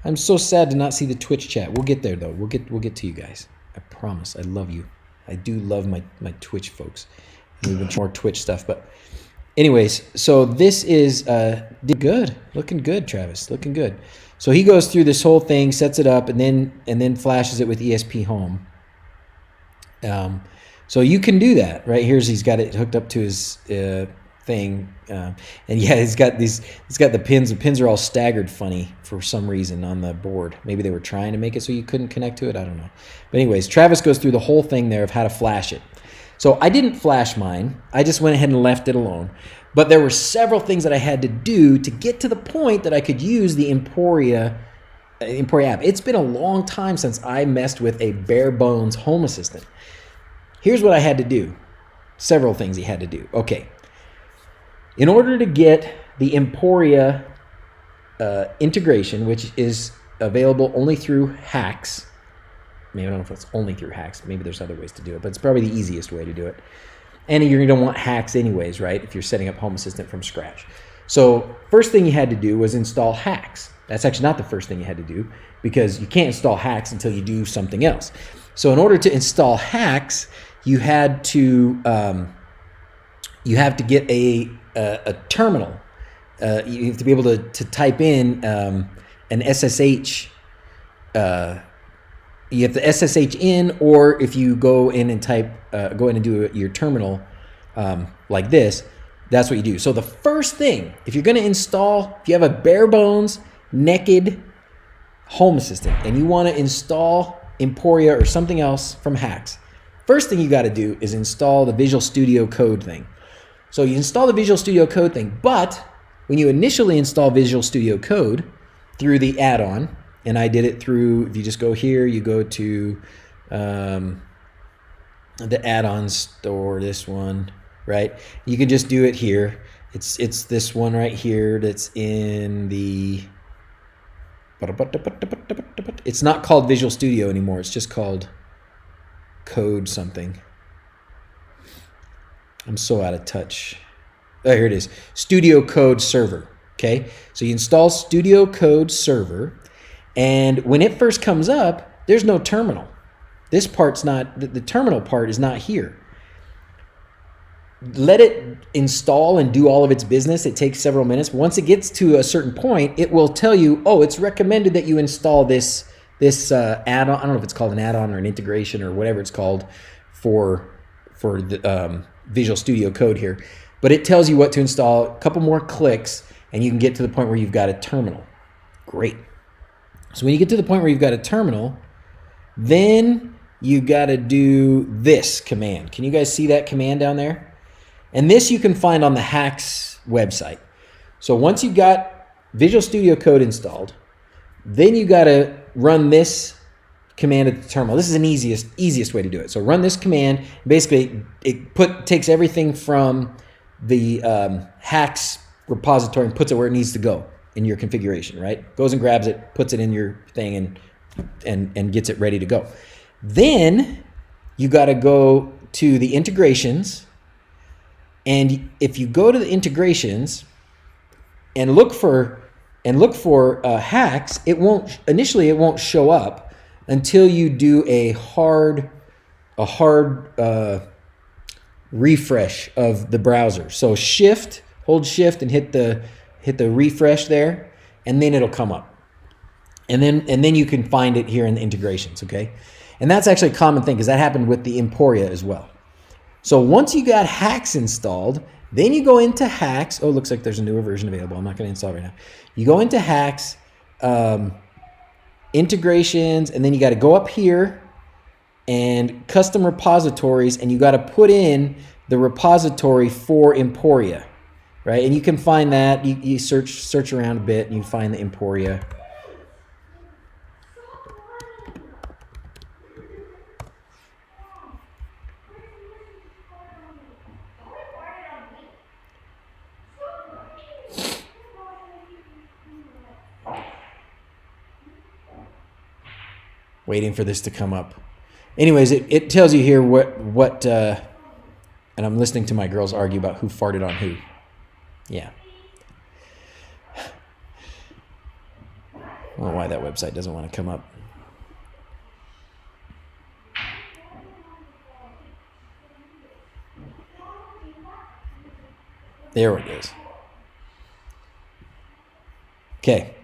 I'm so sad to not see the Twitch chat. We'll get there though. We'll get to you guys. I promise. I love you. I do love my Twitch folks. We've been more Twitch stuff, but anyways, so this is good. Looking good, Travis. Looking good. So he goes through this whole thing, sets it up, and then flashes it with ESPHome. So you can do that, right? He's got it hooked up to his thing, and yeah, he's got the pins. The pins are all staggered funny for some reason on the board. Maybe they were trying to make it so you couldn't connect to it. I don't know. But anyways, Travis goes through the whole thing there of how to flash it. So I didn't flash mine. I just went ahead and left it alone. But there were several things that I had to do to get to the point that I could use the Emporia app. It's been a long time since I messed with a bare bones home assistant. Here's what I had to do. Several things he had to do. Okay. In order to get the Emporia integration, which is available only through HAOS, maybe I don't know if it's only through HAOS. Maybe there's other ways to do it, but it's probably the easiest way to do it. And you're going to want HAOS anyways, right? If you're setting up Home Assistant from scratch. So first thing you had to do was install HAOS. That's actually not the first thing you had to do, because you can't install HAOS until you do something else. So in order to install HAOS, you had to get a terminal. You have to be able to type in an SSH. You have to SSH in, or if you go in and go in and do your terminal like this, that's what you do. So the first thing, if you're going to install, if you have a bare bones, naked Home Assistant and you want to install Emporia or something else from HAOS, first thing you got to do is install the Visual Studio Code thing. So you install the Visual Studio Code thing, but when you initially install Visual Studio Code through the add-on, and I did it through, if you just go here, you go to the add-on store, this one, right? You can just do it here. It's this one right here that's in the, it's not called Visual Studio anymore. It's just called Code something. I'm so out of touch. Oh, here it is. Studio Code Server. Okay, so you install Studio Code Server, and when it first comes up, there's no terminal. This part's not, the terminal part is not here. Let it install and do all of its business. It takes several minutes. Once it gets to a certain point, it will tell you, oh, it's recommended that you install this add-on. I don't know if it's called an add-on or an integration or whatever it's called for the Visual Studio Code here. But it tells you what to install, a couple more clicks, and you can get to the point where you've got a terminal. Great. So when you get to the point where you've got a terminal, then you got to do this command. Can you guys see that command down there? And this you can find on the HAOS website. So once you've got Visual Studio Code installed, then you got to run this command at the terminal. This is an easiest way to do it. So run this command. Basically, it takes everything from the HAOS repository and puts it where it needs to go in your configuration, right? Goes and grabs it, puts it in your thing, and gets it ready to go. Then you got to go to the integrations, and if you go to the integrations and look for HAOS, it won't show up until you do a hard refresh of the browser. So hold shift and hit the refresh there, and then it'll come up. And then you can find it here in the integrations, okay? And that's actually a common thing because that happened with the Emporia as well. So once you got HAOS installed, then you go into HAOS. Oh, it looks like there's a newer version available. I'm not going to install it right now. You go into HAOS, integrations, and then you got to go up here and custom repositories, and you got to put in the repository for Emporia, right? And you can find that. You search around a bit, and you find the Emporia. Waiting for this to come up. Anyways, it tells you here what and I'm listening to my girls argue about who farted on who. Yeah. I don't know why that website doesn't want to come up. There it is. Okay.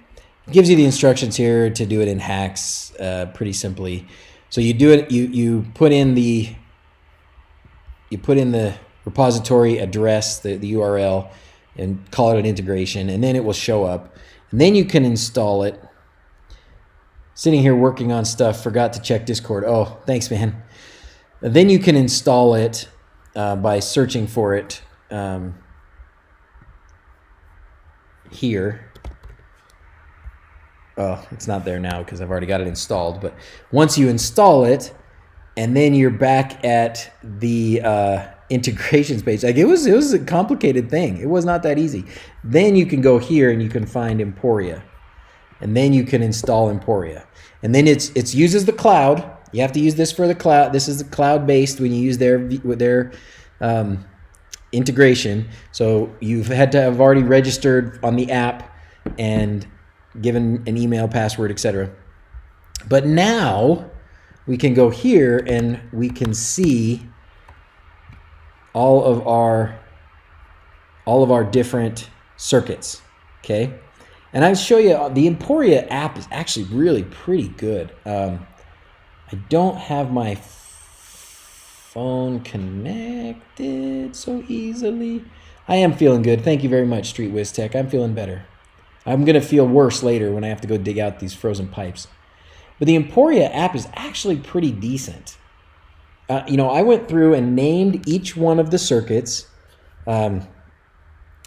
Gives you the instructions here to do it in HAOS pretty simply. So you do it. You put in the repository address, the URL, and call it an integration, and then it will show up. And then you can install it. Sitting here working on stuff, forgot to check Discord. Oh, thanks, man. And then you can install it by searching for it here. Oh, it's not there now because I've already got it installed. But once you install it, and then you're back at the integrations page. Like it was a complicated thing. It was not that easy. Then you can go here and you can find Emporia, and then you can install Emporia. And then it uses the cloud. You have to use this for the cloud. This is the cloud based when you use their integration. So you've had to have already registered on the app and given an email, password, etc. But now we can go here and we can see all of our different circuits. Okay, and I'll show you the Emporia app is actually really pretty good. I don't have my phone connected so easily. I am feeling good. Thank you very much, Street Wiz Tech. I'm feeling better. I'm going to feel worse later when I have to go dig out these frozen pipes. But the Emporia app is actually pretty decent. I went through and named each one of the circuits. If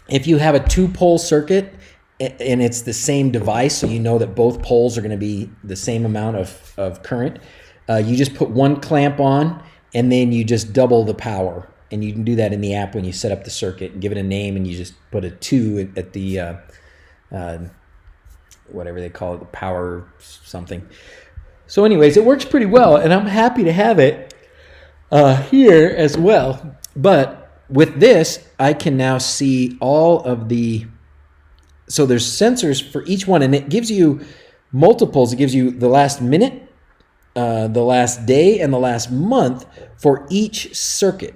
you have a 2-pole circuit and it's the same device, so you know that both poles are going to be the same amount of current, you just put one clamp on and then you just double the power. And you can do that in the app when you set up the circuit and give it a name, and you just put a 2 at the whatever they call it, the power something. So anyways, it works pretty well, and I'm happy to have it here as well. But with this, I can now see all of so there's sensors for each one, and it gives you multiples. It gives you the last minute, the last day, and the last month for each circuit.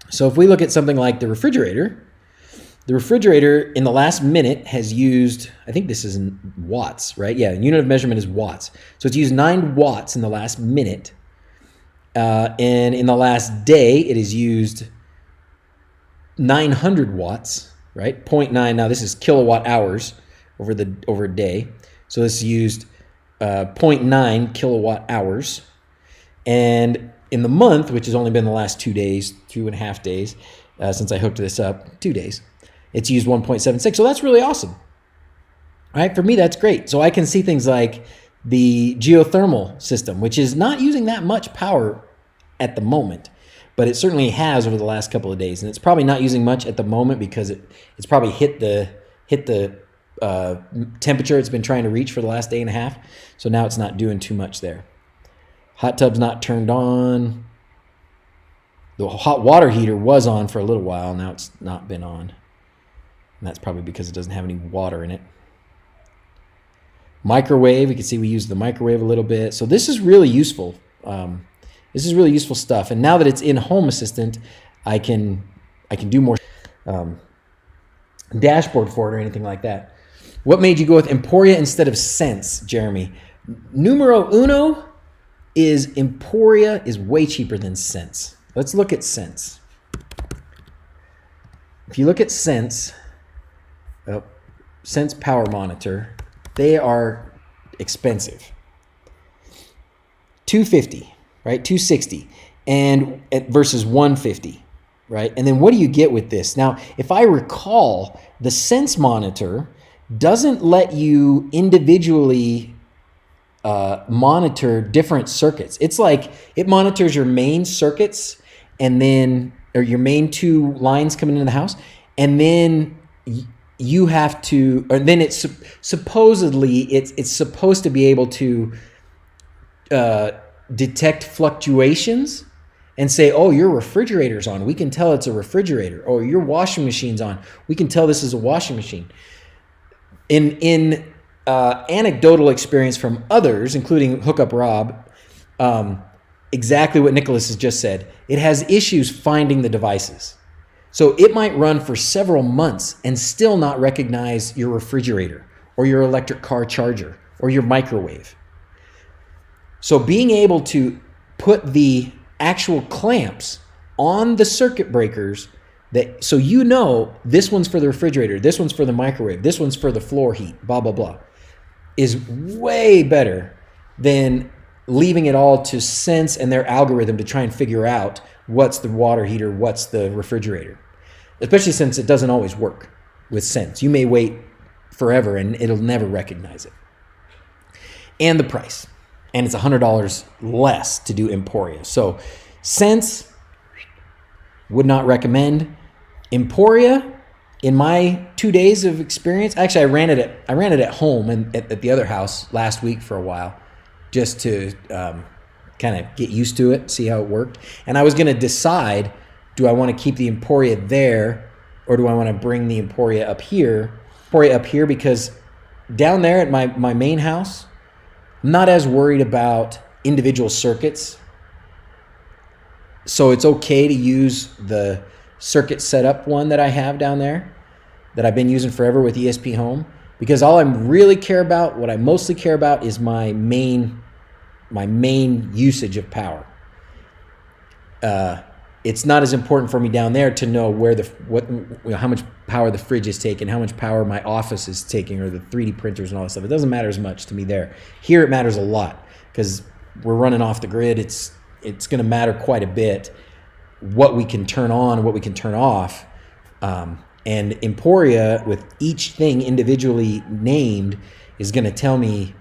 So if we look at something like the refrigerator in the last minute has used, I think this is in watts, right? Yeah, unit of measurement is watts. So it's used 9 watts in the last minute. And in the last day, it has used 900 watts, right? 0.9, now this is kilowatt hours over a day. So this used 0.9 kilowatt hours. And in the month, which has only been the last 2 days, 2.5 days, since I hooked this up, 2 days, it's used 1.76. So that's really awesome. All right, for me, that's great. So I can see things like the geothermal system, which is not using that much power at the moment, but it certainly has over the last couple of days. And it's probably not using much at the moment because it's probably hit the temperature it's been trying to reach for the last day and a half. So now it's not doing too much there. Hot tub's not turned on. The hot water heater was on for a little while. Now it's not been on. And that's probably because it doesn't have any water in it. Microwave, you can see we use the microwave a little bit. So this is really useful. This is really useful stuff. And now that it's in Home Assistant, I can do more dashboard for it or anything like that. What made you go with Emporia instead of Sense, Jeremy? Numero uno is Emporia is way cheaper than Sense. Let's look at Sense. If you look at Sense, Sense Power Monitor, they are expensive. $250, right? $260, and versus $150, right? And then what do you get with this? Now, if I recall, the Sense monitor doesn't let you individually monitor different circuits. It's like it monitors your main circuits and then, or your main two lines coming into the house, and then you have to, or then it's supposedly it's supposed to be able to detect fluctuations and say, oh, your refrigerator's on. We can tell it's a refrigerator. Or your washing machine's on. We can tell this is a washing machine. In anecdotal experience from others, including Hookup Rob, exactly what Nicholas has just said. It has issues finding the devices. So it might run for several months and still not recognize your refrigerator or your electric car charger or your microwave. So being able to put the actual clamps on the circuit breakers, that so you know this one's for the refrigerator, this one's for the microwave, this one's for the floor heat, blah, blah, blah, is way better than leaving it all to Sense and their algorithm to try and figure out what's the water heater, what's the refrigerator. Especially since it doesn't always work with Sense. You may wait forever and it'll never recognize it. And the price. And it's $100 less to do Emporia. So Sense, would not recommend. Emporia, in my 2 days of experience, actually I ran it at home and at the other house last week for a while, just to kind of get used to it, see how it worked. And I was going to decide, do I want to keep the Emporia there, or do I want to bring the Emporia up here? Because down there at my main house, I'm not as worried about individual circuits. So it's okay to use the CircuitSetup one that I have down there, that I've been using forever with ESPHome, because all I really care about, what I mostly care about, is my main usage of power. It's not as important for me down there to know where how much power the fridge is taking, how much power my office is taking, or the 3D printers and all that stuff. It doesn't matter as much to me there. Here it matters a lot because we're running off the grid. It's going to matter quite a bit what we can turn on and what we can turn off. And Emporia, with each thing individually named, is going to tell me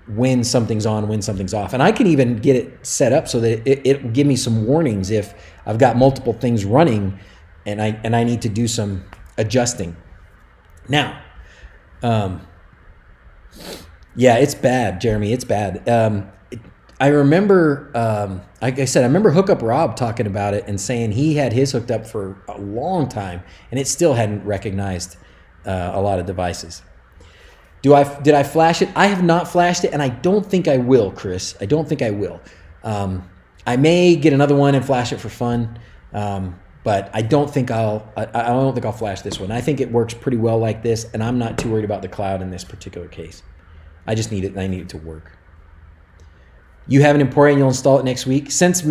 when something's on, when something's off. And I can even get it set up so that it will give me some warnings if I've got multiple things running and I need to do some adjusting. Now, yeah, it's bad, Jeremy. It's bad. I remember, like I said, I remember Hookup Rob talking about it and saying he had his hooked up for a long time and it still hadn't recognized a lot of devices. Did I flash it? I have not flashed it, and I don't think I will, Chris. I don't think I will. I may get another one and flash it for fun, but I don't think I'll flash this one. I think it works pretty well like this, and I'm not too worried about the cloud in this particular case. I just need it, and I need it to work. You have an Emporia and you'll install it next week. Sense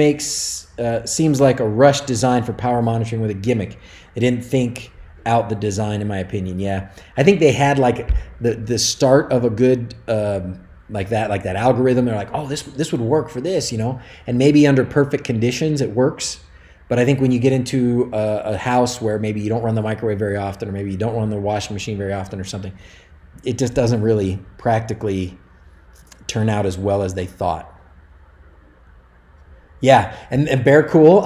seems like a rushed design for power monitoring with a gimmick. They didn't think out the design, in my opinion. Yeah, I think they had like the start of a good like that algorithm. They're like, oh, this would work for this, and maybe under perfect conditions it works. But I think when you get into a house where maybe you don't run the microwave very often, or maybe you don't run the washing machine very often or something, it just doesn't really practically turn out as well as they thought. Yeah, and Bear Cool,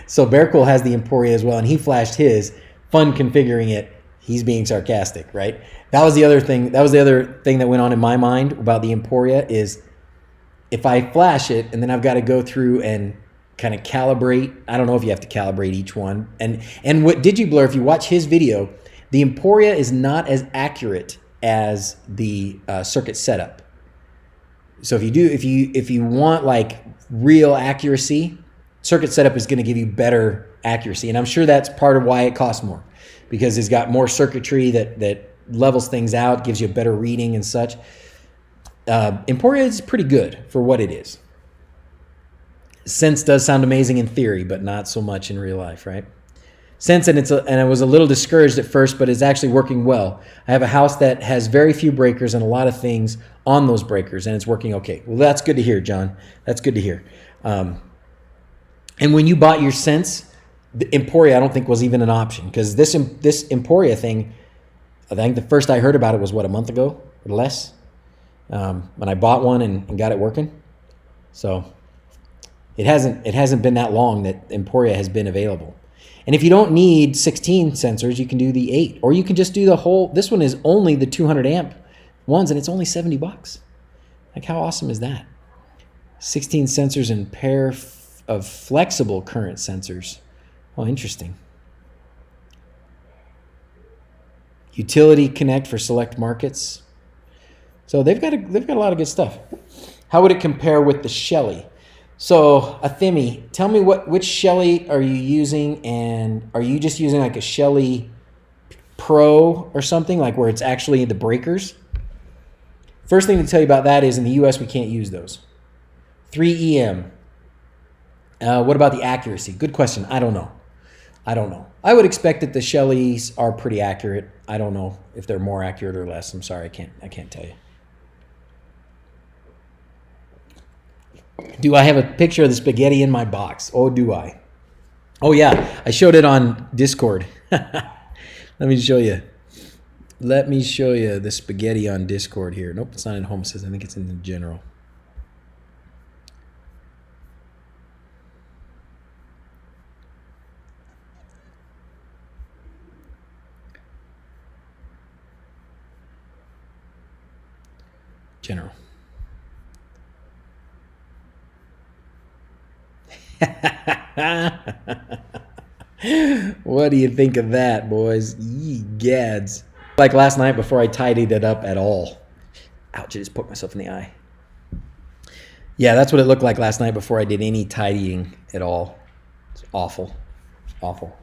so Bear Cool has the Emporia as well, and he flashed his. Fun configuring it. He's being sarcastic, right? That was the other thing. That was the other thing that went on in my mind about the Emporia is if I flash it and then I've got to go through and kind of calibrate. I don't know if you have to calibrate each one. And what Digiblur, if you watch his video, the Emporia is not as accurate as the circuit setup. So if you want like real accuracy, circuit setup is going to give you better accuracy, and I'm sure that's part of why it costs more, because it's got more circuitry that levels things out, gives you a better reading and such. Emporia is pretty good for what it is. Sense does sound amazing in theory, but not so much in real life, right? Sense, and I was a little discouraged at first, but it's actually working well. I have a house that has very few breakers and a lot of things on those breakers, and it's working okay. Well, that's good to hear, John. That's good to hear. And when you bought your Sense, the Emporia I don't think was even an option, because this Emporia thing, I think the first I heard about it was, what, a month ago or less, when I bought one and got it working. So it hasn't been that long that Emporia has been available. And if you don't need 16 sensors, you can do the 8, or you can just do the whole. This one is only the 200 amp ones, and it's only $70. Like, how awesome is that? 16 sensors and pair of flexible current sensors. Oh, interesting. Utility connect for select markets. So they've got a lot of good stuff. How would it compare with the Shelly? So, Athemi, tell me which Shelly are you using, and are you just using like a Shelly Pro or something, like where it's actually the breakers? First thing to tell you about that is in the US we can't use those. 3EM. What about the accuracy? Good question. I don't know. I would expect that the Shellys are pretty accurate. I don't know if they're more accurate or less. I'm sorry, I can't tell you. Do I have a picture of the spaghetti in my box? Oh, do I? Oh, yeah. I showed it on Discord. Let me show you. Let me show you the spaghetti on Discord here. Nope, it's not in Home Assist. I think it's in the general. General. What do you think of that, boys? Ye gads. Like last night before I tidied it up at all. Ouch, I just poked myself in the eye. Yeah, that's what it looked like last night before I did any tidying at all. It's awful. Awful.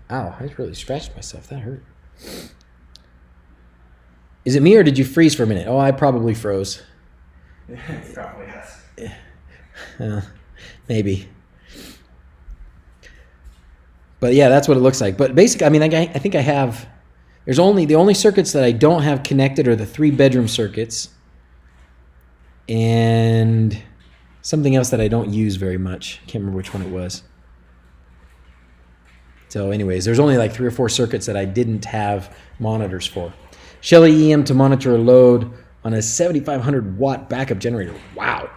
Ow, I just really scratched myself. That hurt. Is it me or did you freeze for a minute? Oh, I probably froze. Probably yes. Maybe. But yeah, that's what it looks like. But basically, I mean, I think I have, the only circuits that I don't have connected are the 3-bedroom circuits and something else that I don't use very much. Can't remember which one it was. So anyways, there's only like 3 or 4 circuits that I didn't have monitors for. Shelly EM to monitor a load on a 7,500 watt backup generator. Wow.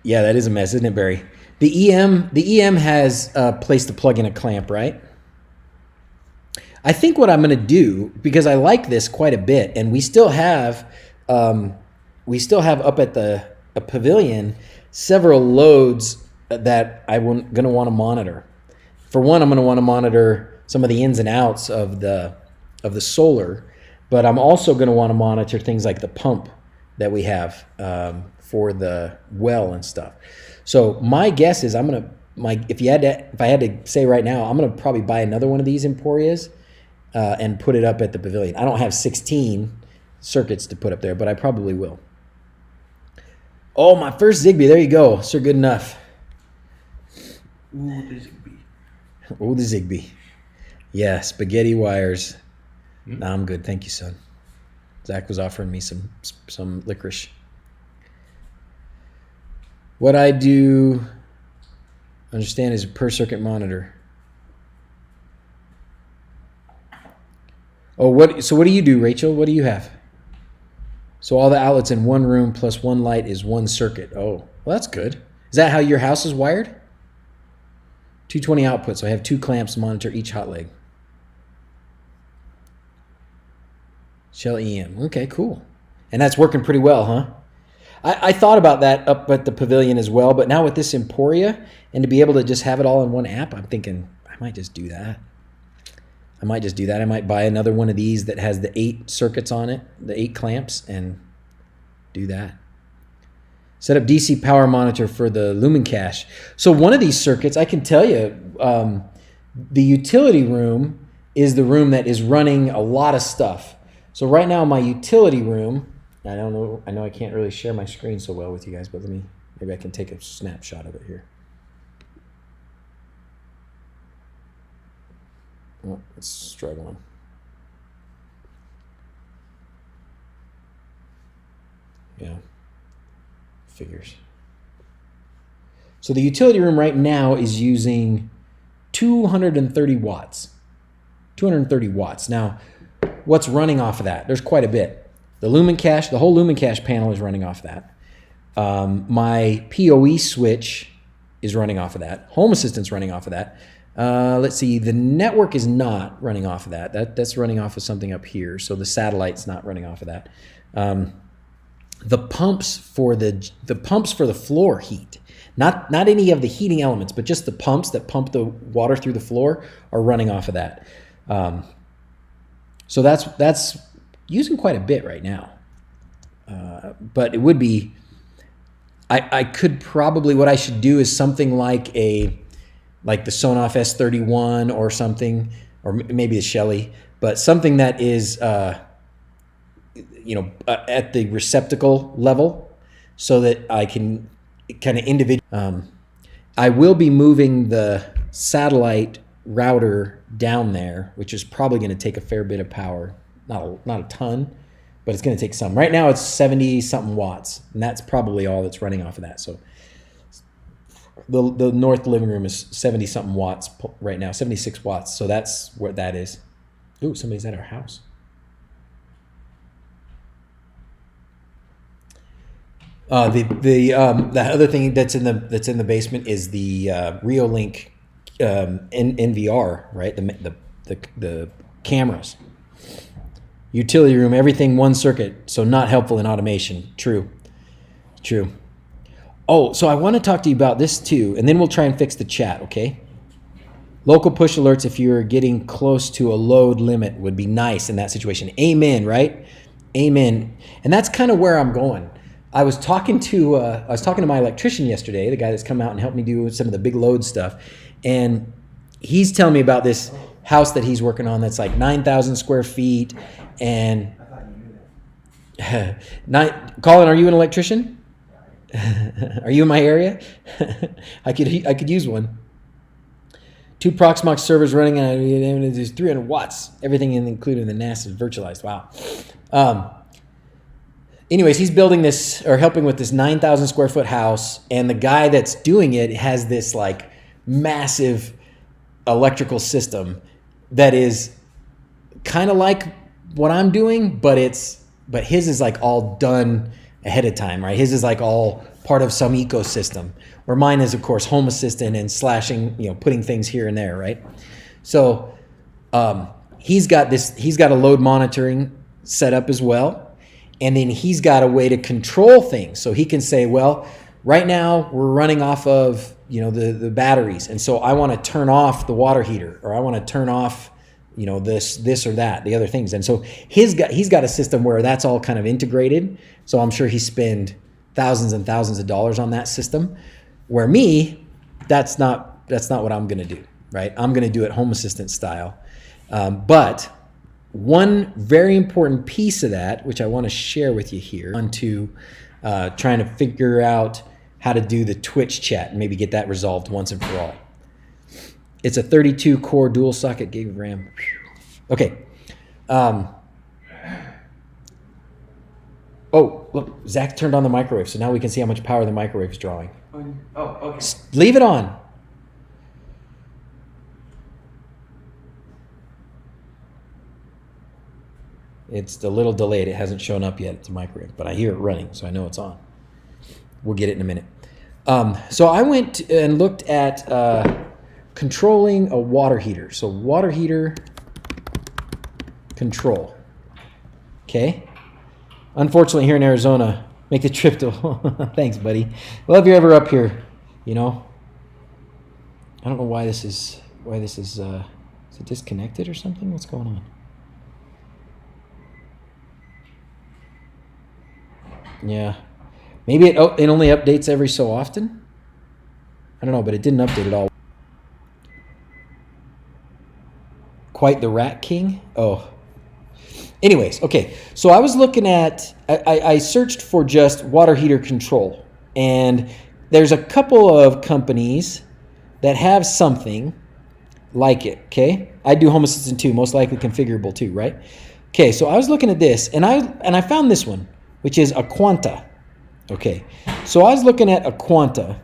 Yeah, that is a mess, isn't it, Barry? The EM has a place to plug in a clamp, right? I think what I'm going to do, because I like this quite a bit, and we still have up at the pavilion several loads that I'm going to want to monitor. For one, I'm going to want to monitor some of the ins and outs of the solar, but I'm also going to want to monitor things like the pump that we have for the well and stuff. So my guess is if I had to say right now, I'm gonna probably buy another one of these Emporias and put it up at the pavilion. I don't have 16 circuits to put up there, but I probably will. Oh, my first Zigbee. There you go. Sir, good enough. Ooh, the Zigbee. Oh, the Zigbee. Yeah, spaghetti wires. Nah, I'm good. Thank you, son. Zach was offering me some licorice. What I do understand is a per circuit monitor. Oh, so what do you do, Rachel? What do you have? So all the outlets in one room plus one light is one circuit. Oh, well, that's good. Is that how your house is wired? 220 output, so I have 2 clamps to monitor each hot leg. Shell EM. Okay, cool. And that's working pretty well, huh? I thought about that up at the pavilion as well, but now with this Emporia and to be able to just have it all in one app, I'm thinking I might just do that. I might just do that. I might buy another one of these that has the 8 circuits on it, the 8 clamps, and do that. Set up DC power monitor for the lumen cache. So one of these circuits, I can tell you, the utility room is the room that is running a lot of stuff. So right now my utility room, I know I can't really share my screen so well with you guys, but maybe I can take a snapshot of it here. Oh, it's struggling. Yeah, figures. So the utility room right now is using 230 watts. 230 watts. Now, what's running off of that? There's quite a bit. The lumen cache, the whole lumen cache panel is running off of that. My PoE switch is running off of that. Home Assistant's running off of that. Let's see, the network is not running off of that. That's running off of something up here. So the satellite's not running off of that. The pumps for the floor heat, not any of the heating elements, but just the pumps that pump the water through the floor are running off of that. So that's using quite a bit right now. But it would be, I could probably, what I should do is something like the Signoff S31 or something, or maybe the Shelly, but something that is, at the receptacle level, so that I can kind of individual. I will be moving the satellite router down there, which is probably going to take a fair bit of power. Not a ton, but it's going to take some. Right now it's 70 something watts, and that's probably all that's running off of that. So the north living room is 70 something watts right now, 76 watts. So that's what that is. Ooh, somebody's at our house. The other thing that's in the basement is the Reolink NVR, right? The cameras. Utility room, everything one circuit, so not helpful in automation. True. Oh, so I want to talk to you about this too, and then we'll try and fix the chat, okay? Local push alerts if you're getting close to a load limit would be nice in that situation. Amen, right? Amen. And that's kind of where I'm going. I was talking to my electrician yesterday, the guy that's come out and helped me do some of the big load stuff, and he's telling me about this house that he's working on that's like 9,000 square feet, and Colin, are you an electrician? Are you in my area? I could use one. 2 Proxmox servers running on there's 300 watts. Everything including the NAS is virtualized. Wow. Anyways, he's building this or helping with this 9,000 square foot house, and the guy that's doing it has this like massive electrical system that is kind of like what I'm doing, but his is like all done ahead of time, right? His is like all part of some ecosystem, where mine is of course Home Assistant and slashing, putting things here and there, right? So he's got a load monitoring set up as well. And then he's got a way to control things. So he can say, well, right now we're running off of, the batteries. And so I want to turn off the water heater, or I want to turn off, this or that, the other things. And so he's got a system where that's all kind of integrated. So I'm sure he spend thousands and thousands of dollars on that system, where me, that's not what I'm going to do, right? I'm going to do it Home Assistant style. But one very important piece of that, which I want to share with you here, onto trying to figure out how to do the Twitch chat and maybe get that resolved once and for all. It's a 32 core dual socket gig of RAM. Okay. Oh, look, Zach turned on the microwave, so now we can see how much power the microwave is drawing. Oh, okay. Leave it on. It's a little delayed. It hasn't shown up yet. It's a microwave, but I hear it running, so I know it's on. We'll get it in a minute. So I went and looked at controlling a water heater. So water heater control. Okay. Unfortunately, here in Arizona, make the trip to. Thanks, buddy. Well, if you're ever up here, I don't know why this is Is it disconnected or something? What's going on? Yeah. Maybe it only updates every so often? I don't know, but it didn't update at all. Quite the rat king? Oh. Anyways, okay. So I was looking at, I searched for just water heater control. And there's a couple of companies that have something like it, okay? I do Home Assistant too, most likely configurable too, right? Okay, so I was looking at this, and I found this one, which is Aquanta. Okay, so I was looking at Aquanta,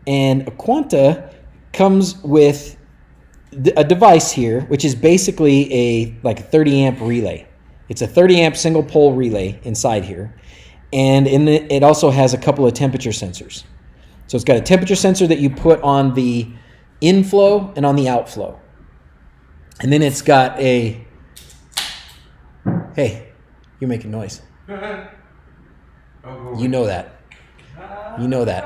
and Aquanta comes with a device here, which is basically a 30 amp relay. It's a 30 amp single pole relay inside here, and it also has a couple of temperature sensors. So it's got a temperature sensor that you put on the inflow and on the outflow. And then it's got a, hey, you're making noise. You know that. You know that.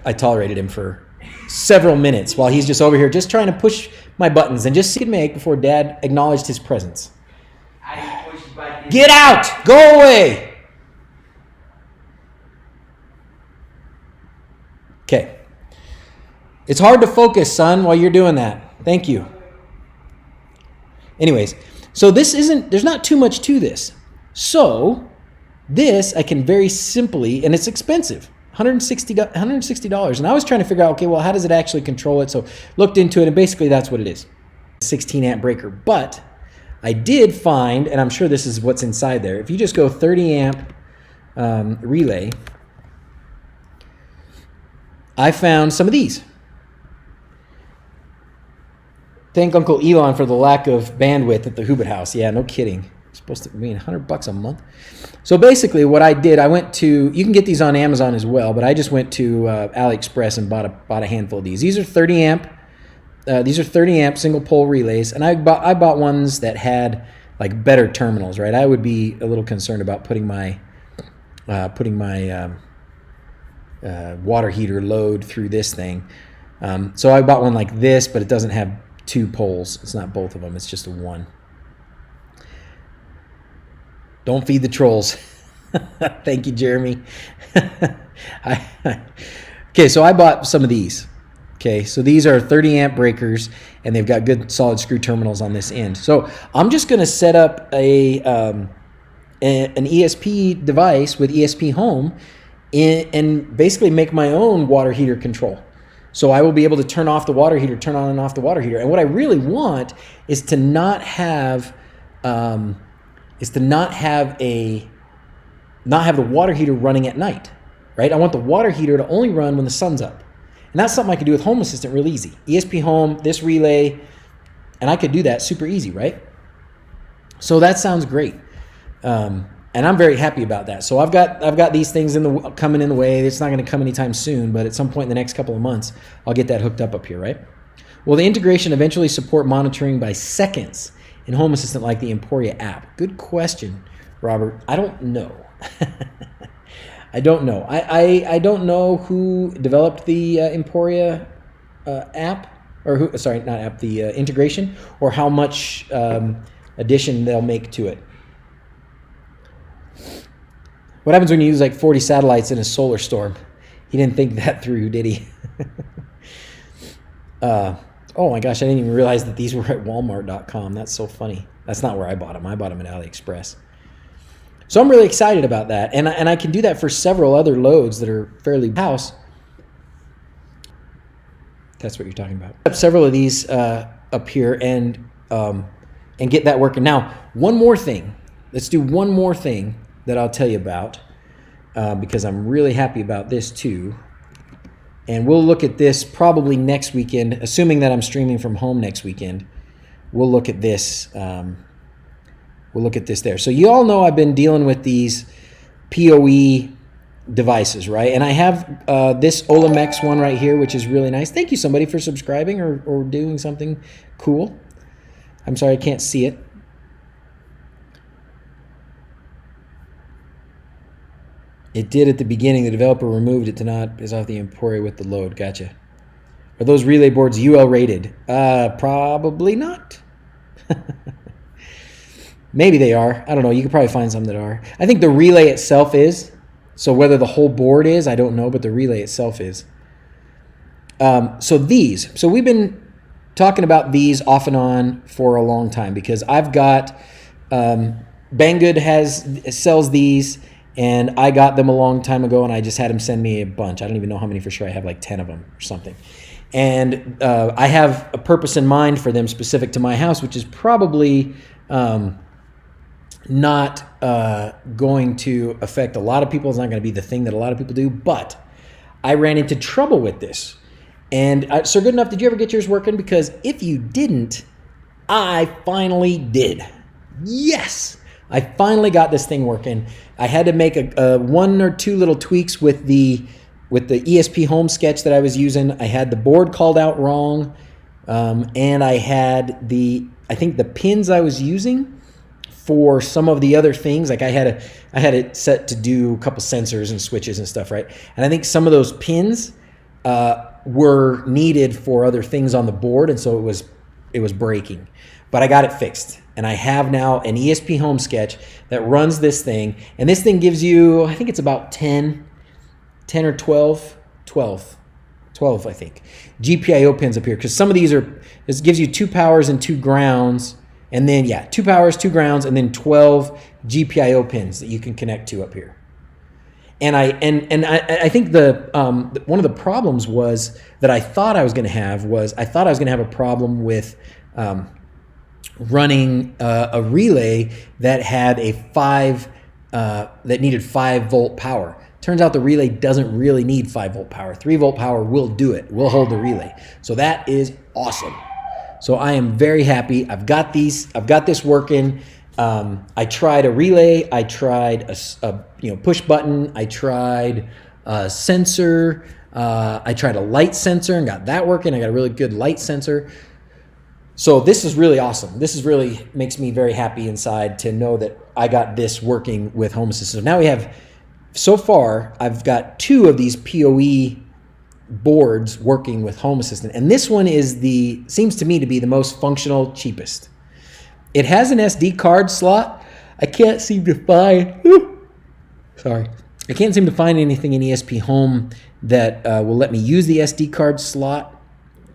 I tolerated him for several minutes while he's just over here just trying to push my buttons and just see what he could make before Dad acknowledged his presence. Get out! Go away! Okay. It's hard to focus, son, while you're doing that. Thank you. Anyways, so there's not too much to this. So this I can very simply, and it's expensive, $160. And I was trying to figure out, okay, well, how does it actually control it? So looked into it, and basically that's what it is. 16 amp breaker. But I did find, and I'm sure this is what's inside there, if you just go 30 amp relay, I found some of these. Thank Uncle Elon for the lack of bandwidth at the wHobbit house. Yeah, no kidding. It's supposed to mean $100 a month. So basically what I did, I went to, you can get these on Amazon as well, but I just went to AliExpress and bought a handful of these. These are 30 amp. These are 30 amp single pole relays, and I bought ones that had like better terminals, right? I would be a little concerned about putting my water heater load through this thing. So I bought one like this, but it doesn't have 2 poles. It's not both of them. It's just a one. Don't feed the trolls. Thank you, Jeremy. Okay, so I bought some of these. Okay, so these are 30 amp breakers, and they've got good solid screw terminals on this end. So I'm just going to set up an ESP device with ESPHome and basically make my own water heater control. So I will be able to turn off the water heater, turn on and off the water heater. And what I really want is to not have the water heater running at night, right? I want the water heater to only run when the sun's up. And that's something I could do with Home Assistant real easy. ESPHome, this relay, and I could do that super easy, right? So that sounds great. And I'm very happy about that. So I've got these things coming in the way. It's not going to come anytime soon, but at some point in the next couple of months, I'll get that hooked up here, right? Will the integration eventually support monitoring by seconds in Home Assistant like the Emporia app? Good question, Robert. I don't know. I don't know. I don't know who developed the Emporia app, or who? Sorry, not app. The integration, or how much addition they'll make to it. What happens when you use like 40 satellites in a solar storm? He didn't think that through, did he? Oh my gosh, I didn't even realize that these were at Walmart.com. That's so funny. That's not where I bought them. I bought them at AliExpress. So I'm really excited about that, and I can do that for several other loads that are fairly house. That's what you're talking about. Several of these up here and get that working. Now, one more thing. Let's do one more thing that I'll tell you about because I'm really happy about this too. And we'll look at this probably next weekend, assuming that I'm streaming from home next weekend. We'll look at this. We'll look at this there. So you all know I've been dealing with these PoE devices, right? And I have this Olamex one right here, which is really nice. Thank you, somebody, for subscribing or doing something cool. I'm sorry I can't see it. It did at the beginning. The developer removed it to not piss off the Emporia with the load. Gotcha. Are those relay boards UL rated? Probably not. Maybe they are. I don't know. You could probably find some that are. I think the relay itself is. So whether the whole board is, I don't know, but the relay itself is. So these. So we've been talking about these off and on for a long time because I've got Banggood sells these, and I got them a long time ago, and I just had him send me a bunch. I don't even know how many for sure. I have like 10 of them or something. And I have a purpose in mind for them specific to my house, which is probably not going to affect a lot of people. It's not going to be the thing that a lot of people do, but I ran into trouble with this. And Sir Good Enough, did you ever get yours working? Because if you didn't, I finally did. Yes, I finally got this thing working. I had to make a one or two little tweaks with the ESPHome sketch that I was using. I had the board called out wrong, and I had I think the pins I was using for some of the other things, like I had it set to do a couple sensors and switches and stuff, right? And I think some of those pins were needed for other things on the board, and so it was breaking. But I got it fixed, and I have now an ESPHome sketch that runs this thing, and this thing gives you, I think it's about 10 or 12, I think, GPIO pins up here, because some of these this gives you 2 powers and 2 grounds, and then, 2 powers, 2 grounds, and then 12 GPIO pins that you can connect to up here. And I think one of the problems was that I thought I was going to have a problem with running a relay that had that needed 5 volt power. Turns out the relay doesn't really need 5 volt power. 3 volt power will do it. Will hold the relay. So that is awesome. So I am very happy. I've got this working. I tried a relay. I tried a push button. I tried a sensor. I tried a light sensor and got that working. I got a really good light sensor. So this is really awesome. This really makes me very happy inside to know that I got this working with Home Assistant. So now so far, I've got 2 of these PoE boards working with Home Assistant, and this one seems to me to be the most functional, cheapest. It has an SD card slot. I can't seem to find anything in ESPHome that will let me use the SD card slot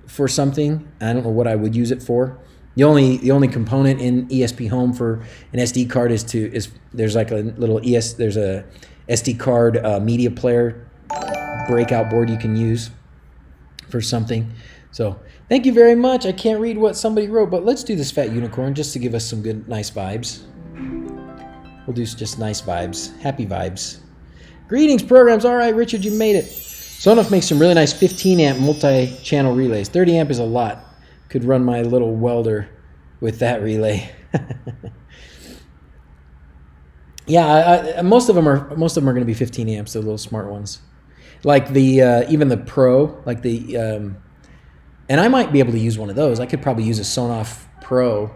for something. I don't know what I would use it for. The only component in ESPHome for an SD card is there's like a little there's a SD card media player breakout board you can use for something. So thank you very much. I can't read what somebody wrote, but let's do this fat unicorn just to give us some good, nice vibes. We'll do just nice vibes, happy vibes. Greetings, programs. All right, Richard, you made it. Sonoff makes some really nice 15 amp multi-channel relays. 30 amp is a lot. Could run my little welder with that relay. Yeah, most of them are going to be 15 amps. The little smart ones, like even the Pro, like and I might be able to use one of those. I could probably use a Sonoff Pro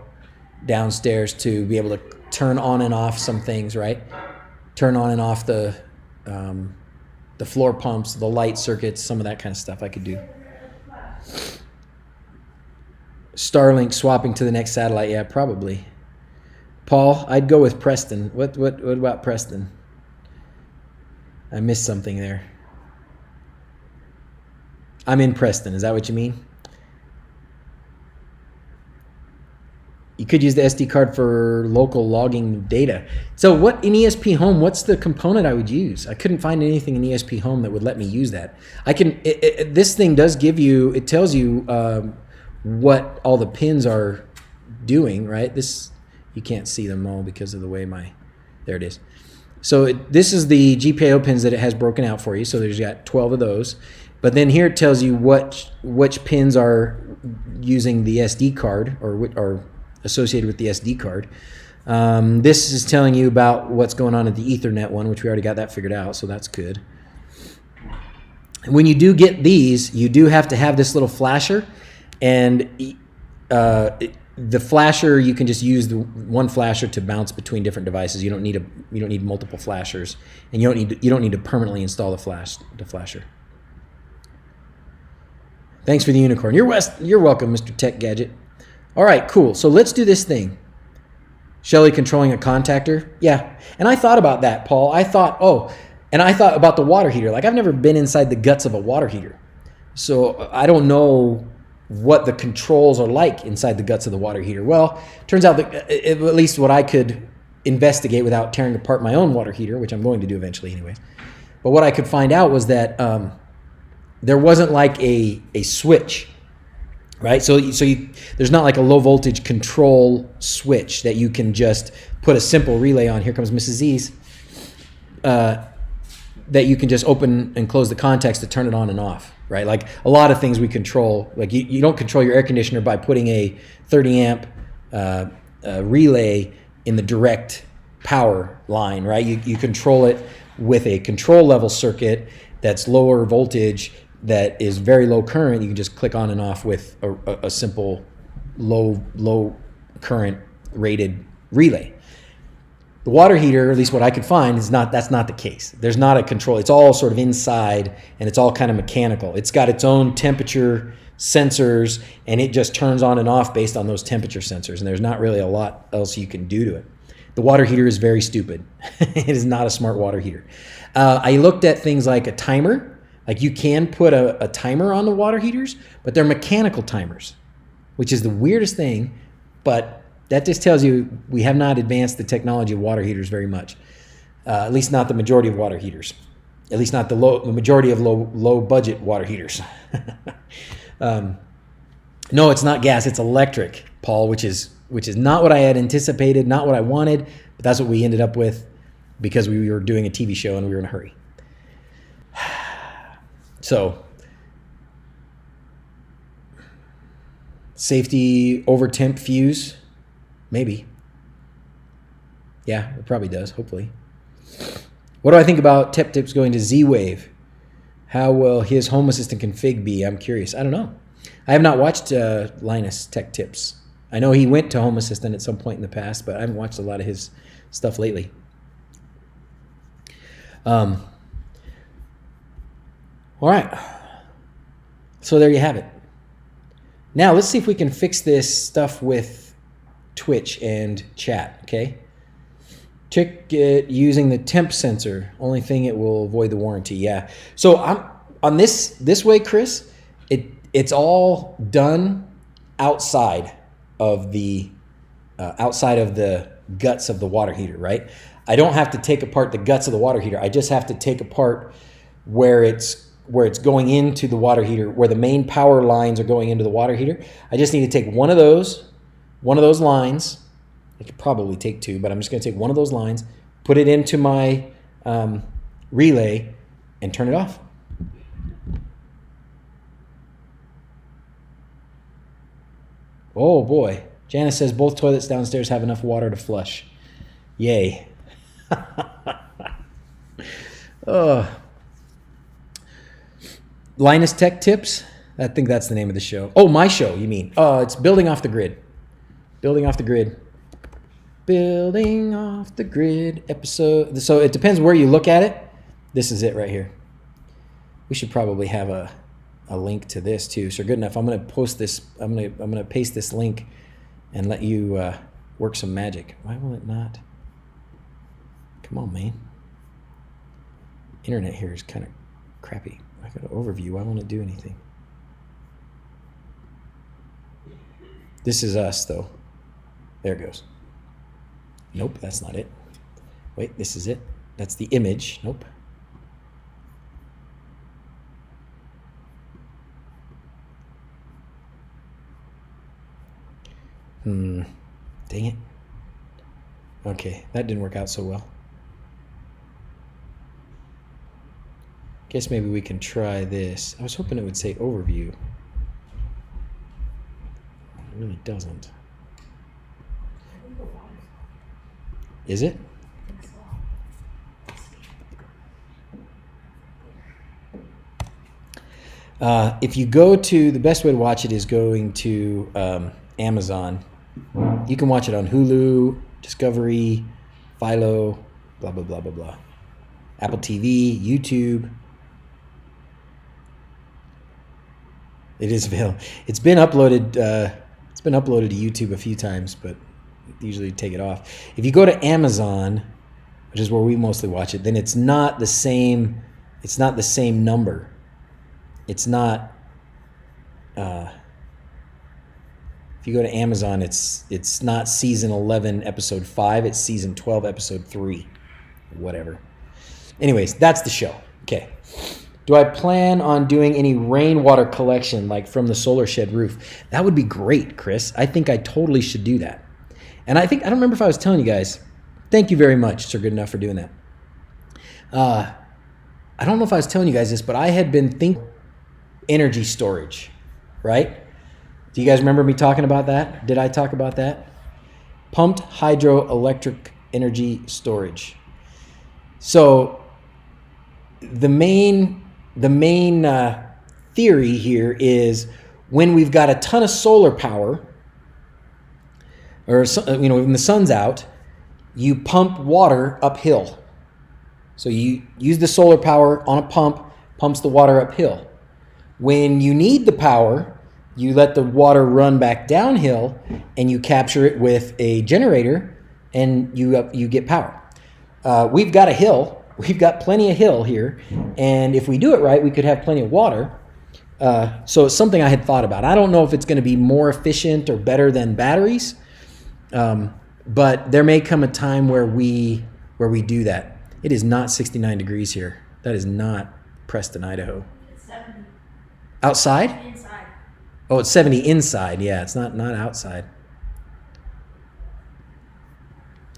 downstairs to be able to turn on and off some things, right? Turn on and off the floor pumps, the light circuits, some of that kind of stuff I could do. Starlink swapping to the next satellite, yeah, probably. Paul, I'd go with Preston. What about Preston? I missed something there. I'm in Preston. Is that what you mean? You could use the SD card for local logging data. So what in ESPHome, what's the component I would use? I couldn't find anything in ESPHome that would let me use that. This thing does it tells you what all the pins are doing, right? You can't see them all because of the way there it is. So this is the GPIO pins that it has broken out for you. So there's got 12 of those. But then here it tells you which pins are using the SD card or associated with the SD card. This is telling you about what's going on at the Ethernet one, which we already got that figured out, so that's good. When you do get these, you do have to have this little flasher, and the flasher, you can just use the one flasher to bounce between different devices. You don't need multiple flashers, and you don't need to permanently install the flasher. Thanks for the unicorn. You're welcome, Mr. Tech Gadget. All right, cool. So let's do this thing. Shelly controlling a contactor. Yeah, and I thought about that, Paul. I thought about the water heater. Like, I've never been inside the guts of a water heater, so I don't know what the controls are like inside the guts of the water heater. Well, turns out that at least what I could investigate without tearing apart my own water heater, which I'm going to do eventually anyway. But what I could find out was that there wasn't like a switch, right? So there's not like a low voltage control switch that you can just put a simple relay on. Here comes Mrs. Z's. That you can just open and close the contacts to turn it on and off, right? Like a lot of things we control. Like you don't control your air conditioner by putting a 30 amp relay in the direct power line, right? You control it with a control level circuit that's lower voltage, that is very low current. You can just click on and off with a simple low current rated relay. The water heater, at least what I could find, that's not the case. There's not a control. It's all sort of inside, and it's all kind of mechanical. It's got its own temperature sensors, and it just turns on and off based on those temperature sensors, and there's not really a lot else you can do to it. The water heater is very stupid. It is not a smart water heater. I looked at things like a timer. Like, you can put a timer on the water heaters, but they're mechanical timers, which is the weirdest thing, but that just tells you we have not advanced the technology of water heaters very much. At least not the majority of water heaters. At least not the majority of low budget water heaters. No, it's not gas, it's electric, Paul, which is not what I had anticipated, not what I wanted, but that's what we ended up with because we were doing a TV show and we were in a hurry. So, safety over temp fuse, maybe. Yeah, it probably does, hopefully. What do I think about Tech Tips going to Z-Wave? How will his Home Assistant config be? I'm curious. I don't know. I have not watched Linus Tech Tips. I know he went to Home Assistant at some point in the past, but I haven't watched a lot of his stuff lately. All right, so there you have it. Now let's see if we can fix this stuff with Twitch and chat, okay? Check it using the temp sensor. Only thing, it will avoid the warranty, yeah. So I'm on this way, Chris, it's all done outside of the guts of the water heater, right? I don't have to take apart the guts of the water heater. I just have to take apart where it's going into the water heater, where the main power lines are going into the water heater. I just need to take one of those lines. I could probably take two, but I'm just going to take one of those lines, put it into my relay, and turn it off. Oh boy. Janice says both toilets downstairs have enough water to flush. Yay. Linus Tech Tips? I think that's the name of the show. Oh, my show, you mean? It's Building Off the Grid. Building Off the Grid. Building Off the Grid episode. So it depends where you look at it. This is it right here. We should probably have a link to this too. So good enough. I'm going to post this. I'm going to paste this link and let you work some magic. Why will it not? Come on, man. Internet here is kind of crappy. I got an overview. Why won't it do anything? This is us, though. There it goes. Nope, that's not it. Wait, this is it. That's the image. Nope. Dang it. Okay, that didn't work out so well. Guess maybe we can try this. I was hoping it would say overview. It really doesn't. Is it? If you go to, the best way to watch it is going to Amazon You can watch it on Hulu, Discovery, Philo, blah, blah, blah, blah, blah. Apple TV, YouTube. It is available. It's been uploaded. It's been uploaded to YouTube a few times, but usually take it off. If you go to Amazon, which is where we mostly watch it, then it's not the same. It's not the same number. It's not. If you go to Amazon, it's not season 11, episode 5. It's season 12, episode 3. Whatever. Anyways, that's the show. Okay. Do I plan on doing any rainwater collection like from the solar shed roof? That would be great, Chris. I think I totally should do that. And I don't remember if I was telling you guys. Thank you very much, Sir Good Enough, for doing that. I don't know if I was telling you guys this, but I had been thinking energy storage, right? Do you guys remember me talking about that? Did I talk about that? Pumped hydroelectric energy storage. So the main theory here is when we've got a ton of solar power, or when the sun's out, you pump water uphill. So you use the solar power on a pump, pumps the water uphill. When you need the power, you let the water run back downhill, and you capture it with a generator, and you get power. We've got a hill. We've got plenty of hill here, and if we do it right, we could have plenty of water. So it's something I had thought about. I don't know if it's going to be more efficient or better than batteries, but there may come a time where we do that. It is not 69 degrees here. That is not Preston, Idaho. It's 70 Outside? inside. Oh, it's 70 inside. Yeah, it's not outside.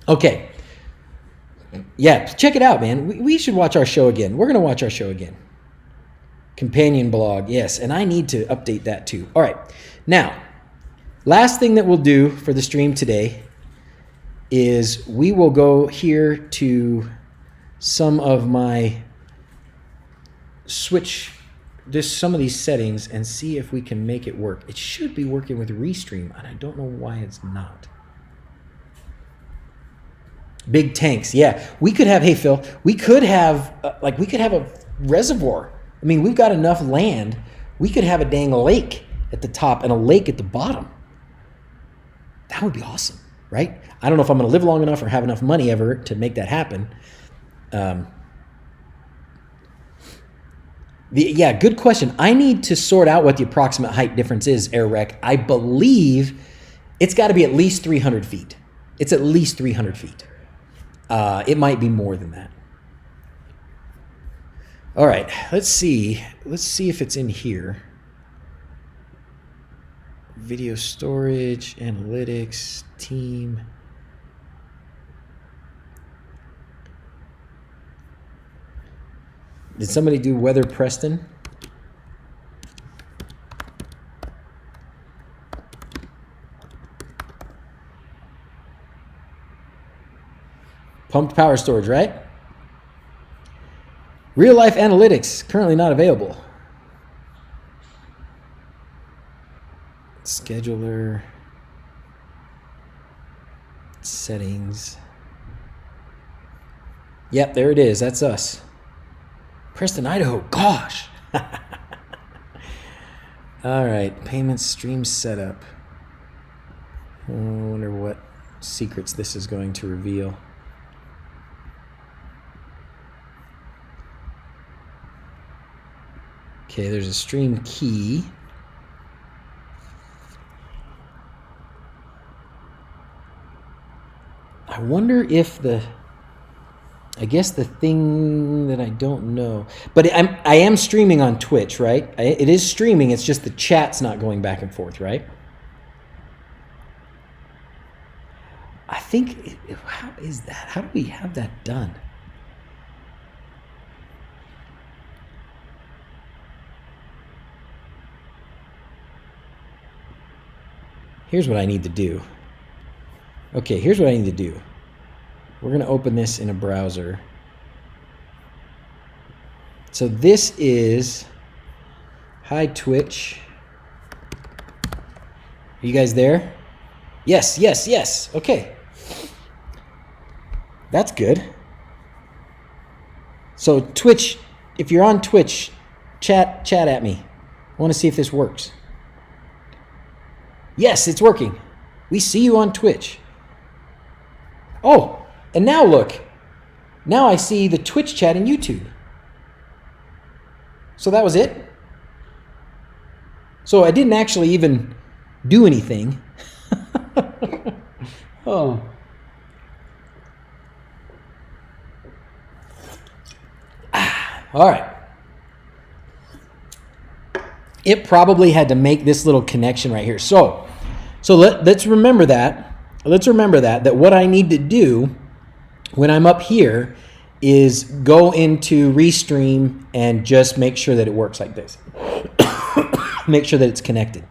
Okay. Yeah, check it out, man. We should watch our show again. We're going to watch our show again. Companion blog, yes. And I need to update that too. All right. Now, last thing that we'll do for the stream today is we will go here to some of my some of these settings and see if we can make it work. It should be working with Restream, and I don't know why it's not. Big tanks, yeah. We could have, hey Phil, we could have a reservoir. I mean, we've got enough land. We could have a dang lake at the top and a lake at the bottom. That would be awesome, right? I don't know if I'm going to live long enough or have enough money ever to make that happen. Yeah, good question. I need to sort out what the approximate height difference is, AirRec. I believe it's got to be at least 300 feet. It's at least 300 feet. It might be more than that. All right, let's see. Let's see if it's in here. Video storage, analytics, team. Did somebody do weather Preston? Pumped power storage, right? Real life analytics, currently not available. Scheduler. Settings. Yep, there it is. That's us. Preston, Idaho. Gosh. All right. Payment stream setup. I wonder what secrets this is going to reveal. Okay, there's a stream key. I wonder if I guess the thing that I don't know, but I am streaming on Twitch, right? It is streaming. It's just the chat's not going back and forth, right? I think, how is that? How do we have that done? Here's what I need to do. Okay, here's what I need to do. We're going to open this in a browser. So this is, hi Twitch. Are you guys there? Yes, yes, yes. Okay. That's good. So Twitch, if you're on Twitch, chat at me. I want to see if this works. Yes, it's working. We see you on Twitch. Oh, and now look. Now I see the Twitch chat in YouTube. So that was it. So I didn't actually even do anything. Oh. All right. It probably had to make this little connection right here. So let's remember that. Let's remember that what I need to do when I'm up here is go into Restream and just make sure that it works like this. Make sure that it's connected.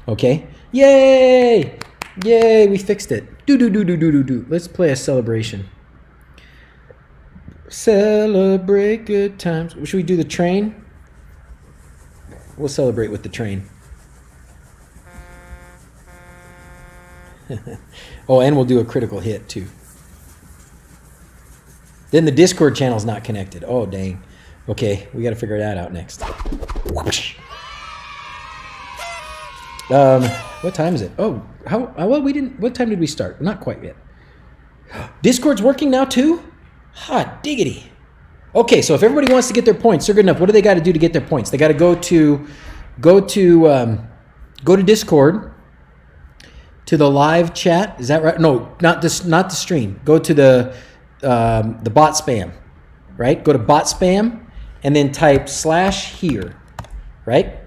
Okay? Yay! Yay, we fixed it. Do. Let's play a celebration. Celebrate good times. Should we do the train? We'll celebrate with the train. Oh, and we'll do a critical hit too. Then the Discord channel's not connected. Oh, dang. Okay, we got to figure that out next. What time is it? Oh, well, we didn't. What time did we start? Not quite yet. Discord's working now too? Hot diggity. Okay, so if everybody wants to get their points, they're good enough. What do they got to do to get their points? They got to go to Discord, to the live chat. Is that right? No, not the stream. Go to the bot spam, right? Go to bot spam and then type /here, right?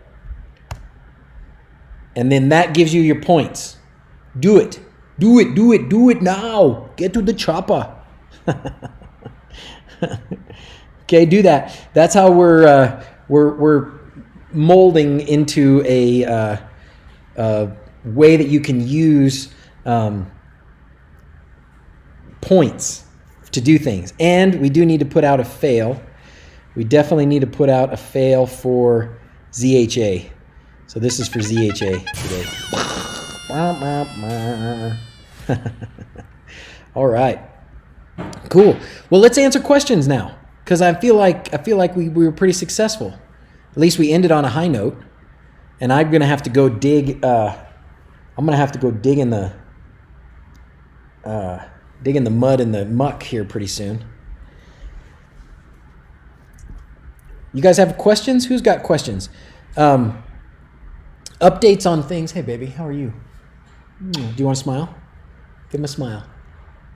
And then that gives you your points. Do it now. Get to the chopper. Okay, do that. That's how we're molding into a way that you can use points to do things. And we do need to put out a fail. We definitely need to put out a fail for ZHA. So this is for ZHA today. All right. Cool. Well, let's answer questions now, because I feel like we were pretty successful. At least we ended on a high note. And I'm gonna have to go dig. I'm gonna have to go dig in the mud and the muck here pretty soon. You guys have questions? Who's got questions? Updates on things. Hey, baby, how are you? Do you want to smile? Give him a smile.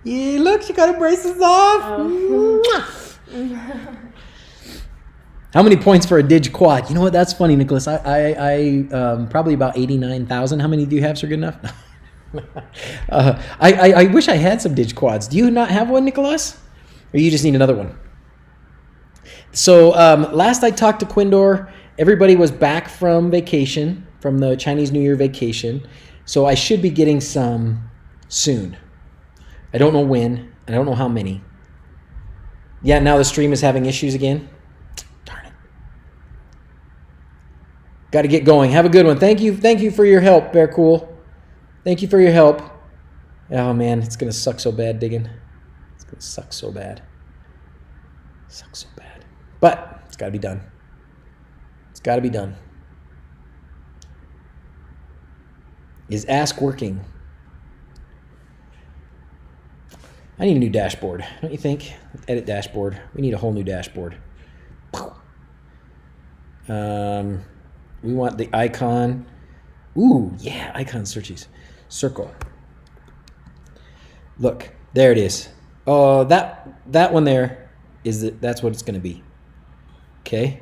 Yeah, look, she got her braces off. How many points for a Dig Quad? You know what? That's funny, Nicholas. I probably about 89,000. How many do you have, Sir Good Enough? I wish I had some Dig Quads. Do you not have one, Nicholas? Or you just need another one? So last I talked to Quindor, everybody was back from vacation, from the Chinese New Year vacation. So I should be getting some soon. I don't know when. I don't know how many. Yeah, now the stream is having issues again. Darn it. Got to get going. Have a good one. Thank you for your help, Bear Cool. Thank you for your help. Oh man, it's gonna suck so bad digging. It's gonna suck so bad. Suck so bad. But it's gotta be done. It's gotta be done. Is Ask working? I need a new dashboard, don't you think? Edit dashboard. We need a whole new dashboard. We want the icon. Ooh, yeah, icon searches. Circle. Look, there it is. Oh, that one there that's what it's going to be. Okay.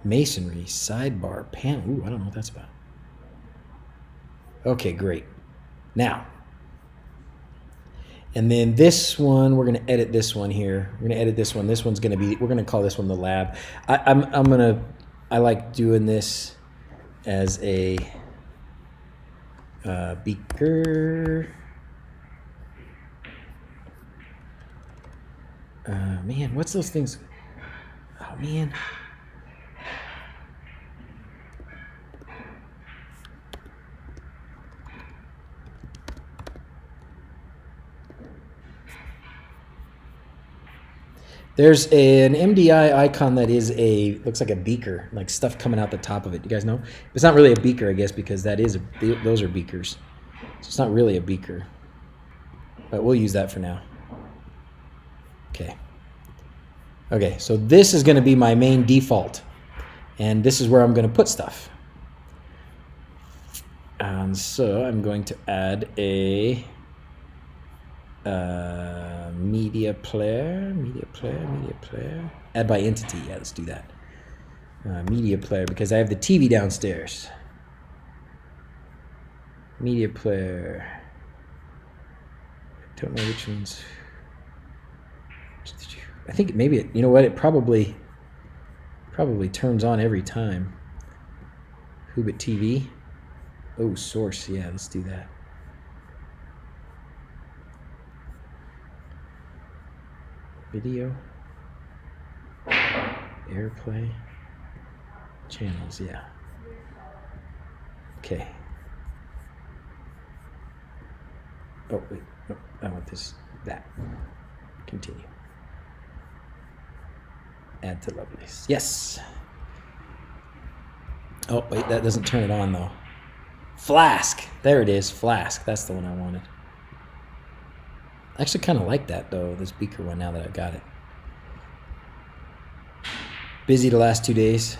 Masonry, sidebar, panel. Ooh, I don't know what that's about. Okay, great. Now, and then this one, we're going to edit this one here. We're going to edit this one. This one's going to be, we're going to call this one the lab. I like doing this as a beaker. Man, what's those things? Oh, man. There's an MDI icon that is looks like a beaker, like stuff coming out the top of it. You guys know? It's not really a beaker, I guess, because those are beakers. So it's not really a beaker. But we'll use that for now. Okay. Okay, so this is going to be my main default. And this is where I'm going to put stuff. And so I'm going to add a media player. Add by entity. Yeah, let's do that. Media player, because I have the TV downstairs. Media player. I don't know which ones. I think maybe it, you know what? It probably turns on every time. wHobbit TV. Oh, source. Yeah, let's do that. Video. Airplay. Channels, yeah. Okay. Oh, wait. No, I want this. That. Continue. Add to Lovelace. Yes. Oh, wait, that doesn't turn it on, though. Flask. There it is. Flask. That's the one I wanted. I actually kind of like that, though, this beaker one, now that I've got it. Busy the last 2 days.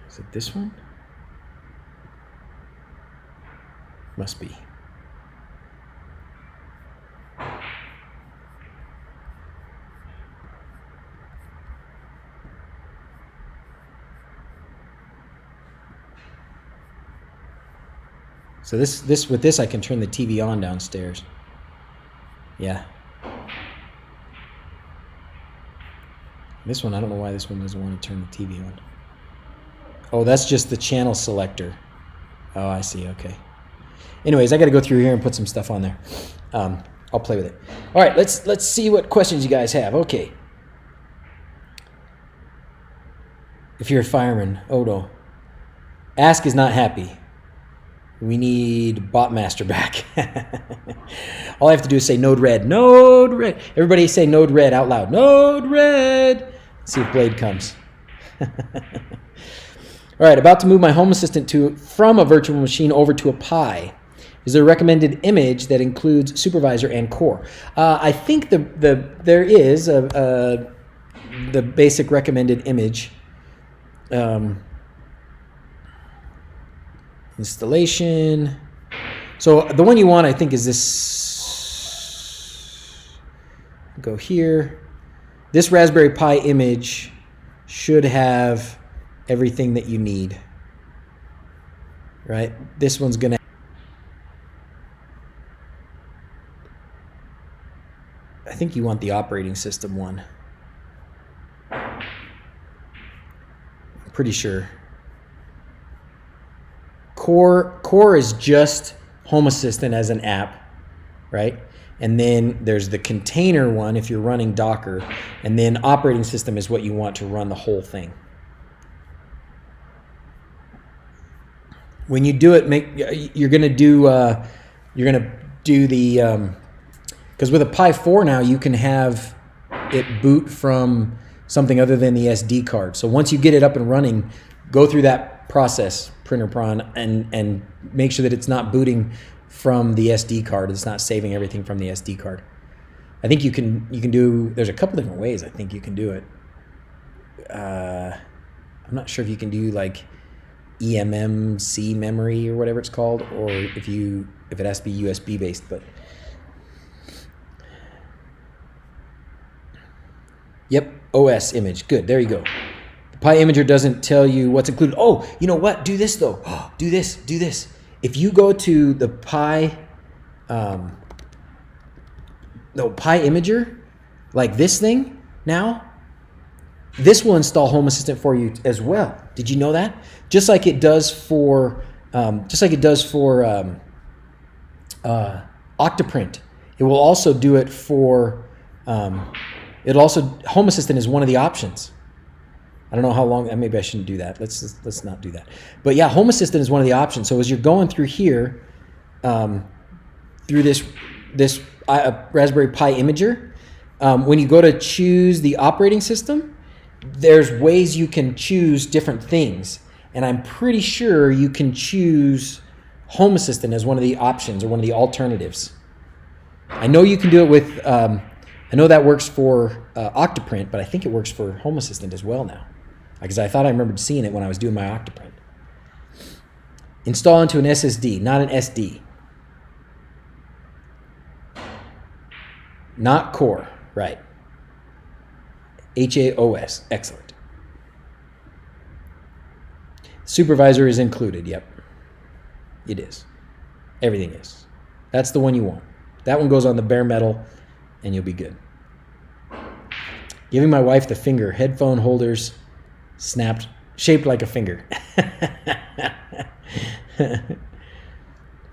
Is it this one? Must be. So with this I can turn the TV on downstairs. Yeah. This one, I don't know why this one doesn't want to turn the TV on. Oh, that's just the channel selector. Oh, I see. Okay. Anyways, I got to go through here and put some stuff on there. I'll play with it. All right, let's see what questions you guys have. Okay. If you're a fireman, Odo. Ask is not happy. We need Botmaster back. All I have to do is say node red. Node red. Everybody say node red out loud. Node red. Let's see if Blade comes. All right, about to move my Home Assistant from a virtual machine over to a Pi. Is there a recommended image that includes supervisor and core? I think there is the basic recommended image. Installation. So the one you want, I think, is this. Go here. This Raspberry Pi image should have everything that you need. Right? This one's gonna. I think you want the operating system one. I'm pretty sure. Core is just Home Assistant as an app, right? And then there's the container one if you're running Docker, and then operating system is what you want to run the whole thing. When you do it, you're gonna do the because with a Pi 4 now you can have it boot from something other than the SD card. So once you get it up and running, go through that process, printer prawn, and make sure that it's not booting from the SD card. It's not saving everything from the SD card. I think you can do. There's a couple different ways. I think you can do it. I'm not sure if you can do like eMMC memory or whatever it's called, or if it has to be USB based. But yep, OS image. Good. There you go. Pi Imager doesn't tell you what's included. Oh, you know what? Do this though. Do this. Do this. If you go to the Pi Imager, like this thing now, this will install Home Assistant for you as well. Did you know that? Just like it does for Octoprint, it will also do it for. Home Assistant is one of the options. I don't know how long. Maybe I shouldn't do that. Let's not do that. But yeah, Home Assistant is one of the options. So as you're going through here, through this Raspberry Pi imager, when you go to choose the operating system, there's ways you can choose different things. And I'm pretty sure you can choose Home Assistant as one of the options or one of the alternatives. I know you can do it with, I know that works for Octoprint, but I think it works for Home Assistant as well now. Because I thought I remembered seeing it when I was doing my Octoprint. Install into an SSD, not an SD. Not core, right. HAOS, excellent. Supervisor is included, yep. It is. Everything is. That's the one you want. That one goes on the bare metal and you'll be good. Giving my wife the finger, headphone holders snapped, shaped like a finger.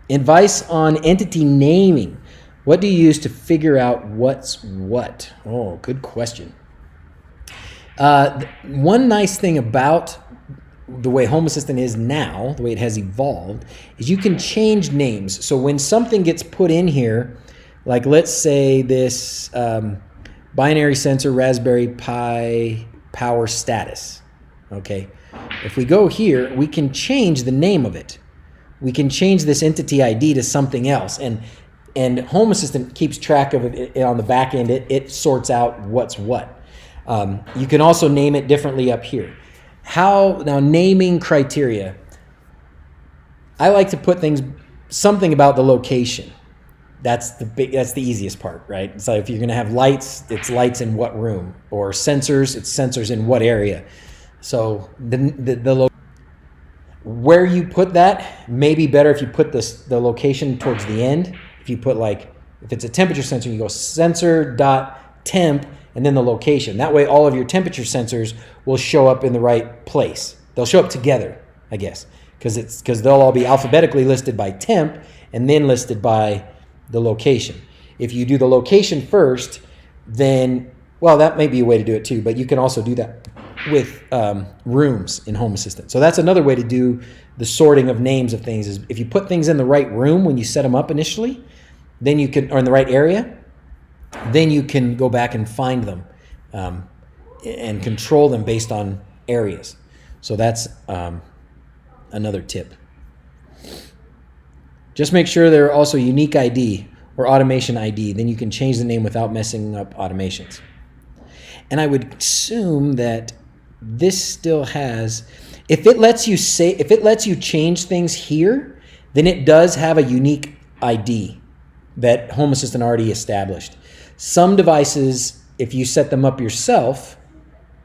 Advice on entity naming. What do you use to figure out what's what? Oh, good question. One nice thing about the way Home Assistant is now, the way it has evolved, is you can change names. So when something gets put in here, like let's say this binary sensor Raspberry Pi power status, okay? If we go here, we can change the name of it. We can change this entity ID to something else. And Home Assistant keeps track of it on the back end. It sorts out what's what. You can also name it differently up here. Now naming criteria. I like to put something about the location. That's the easiest part, right? So if you're gonna have lights, it's lights in what room, or sensors, it's sensors in what area. So where you put that may be better if you put the location towards the end. If you put if it's a temperature sensor, you go sensor.temp and then the location. That way all of your temperature sensors will show up in the right place. They'll show up together, I guess, because they'll all be alphabetically listed by temp and then listed by the location. If you do the location first, then, well, that may be a way to do it too, but you can also do that with rooms in Home Assistant. So that's another way to do the sorting of names of things, is if you put things in the right room when you set them up initially, then you can, or in the right area, then you can go back and find them and control them based on areas. So that's another tip. Just make sure they're also unique ID or automation ID. Then you can change the name without messing up automations. And I would assume that this still has, if it lets you change things here, then it does have a unique ID that Home Assistant already established. Some devices, if you set them up yourself,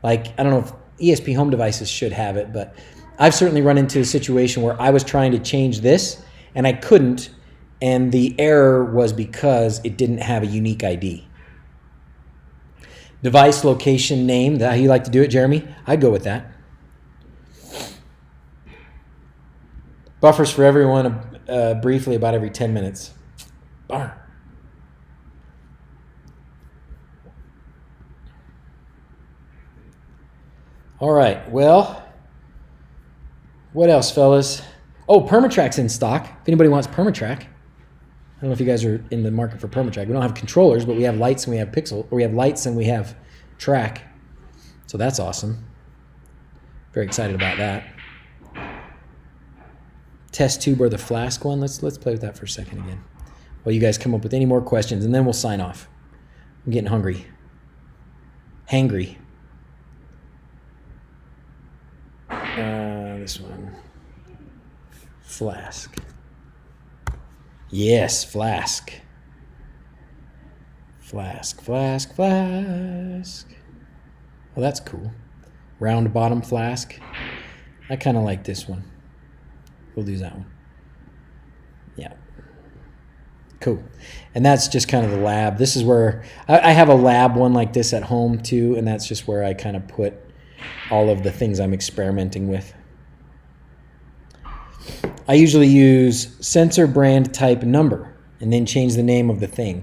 like, I don't know if ESPHome devices should have it, but I've certainly run into a situation where I was trying to change this and I couldn't, and the error was because it didn't have a unique ID. Device location name, that how you like to do it, Jeremy? I'd go with that. Buffers for everyone briefly about every 10 minutes. Bummer. All right, well, what else, fellas? Oh, Permatrack's in stock. If anybody wants Permatrack. I don't know if you guys are in the market for Permatrack. We don't have controllers, but we have lights and we have pixel, or we have lights and we have track. So that's awesome. Very excited about that. Test tube or the flask one. Let's play with that for a second again. While you guys come up with any more questions, and then we'll sign off. I'm getting hungry. Hangry. This one. Flask. Yes, flask. Flask, flask, flask. Well, that's cool. Round bottom flask. I kind of like this one. We'll do that one. Yeah. Cool. And that's just kind of the lab. This is where I have a lab one like this at home too, and that's just where I kind of put all of the things I'm experimenting with. I usually use sensor brand type number and then change the name of the thing.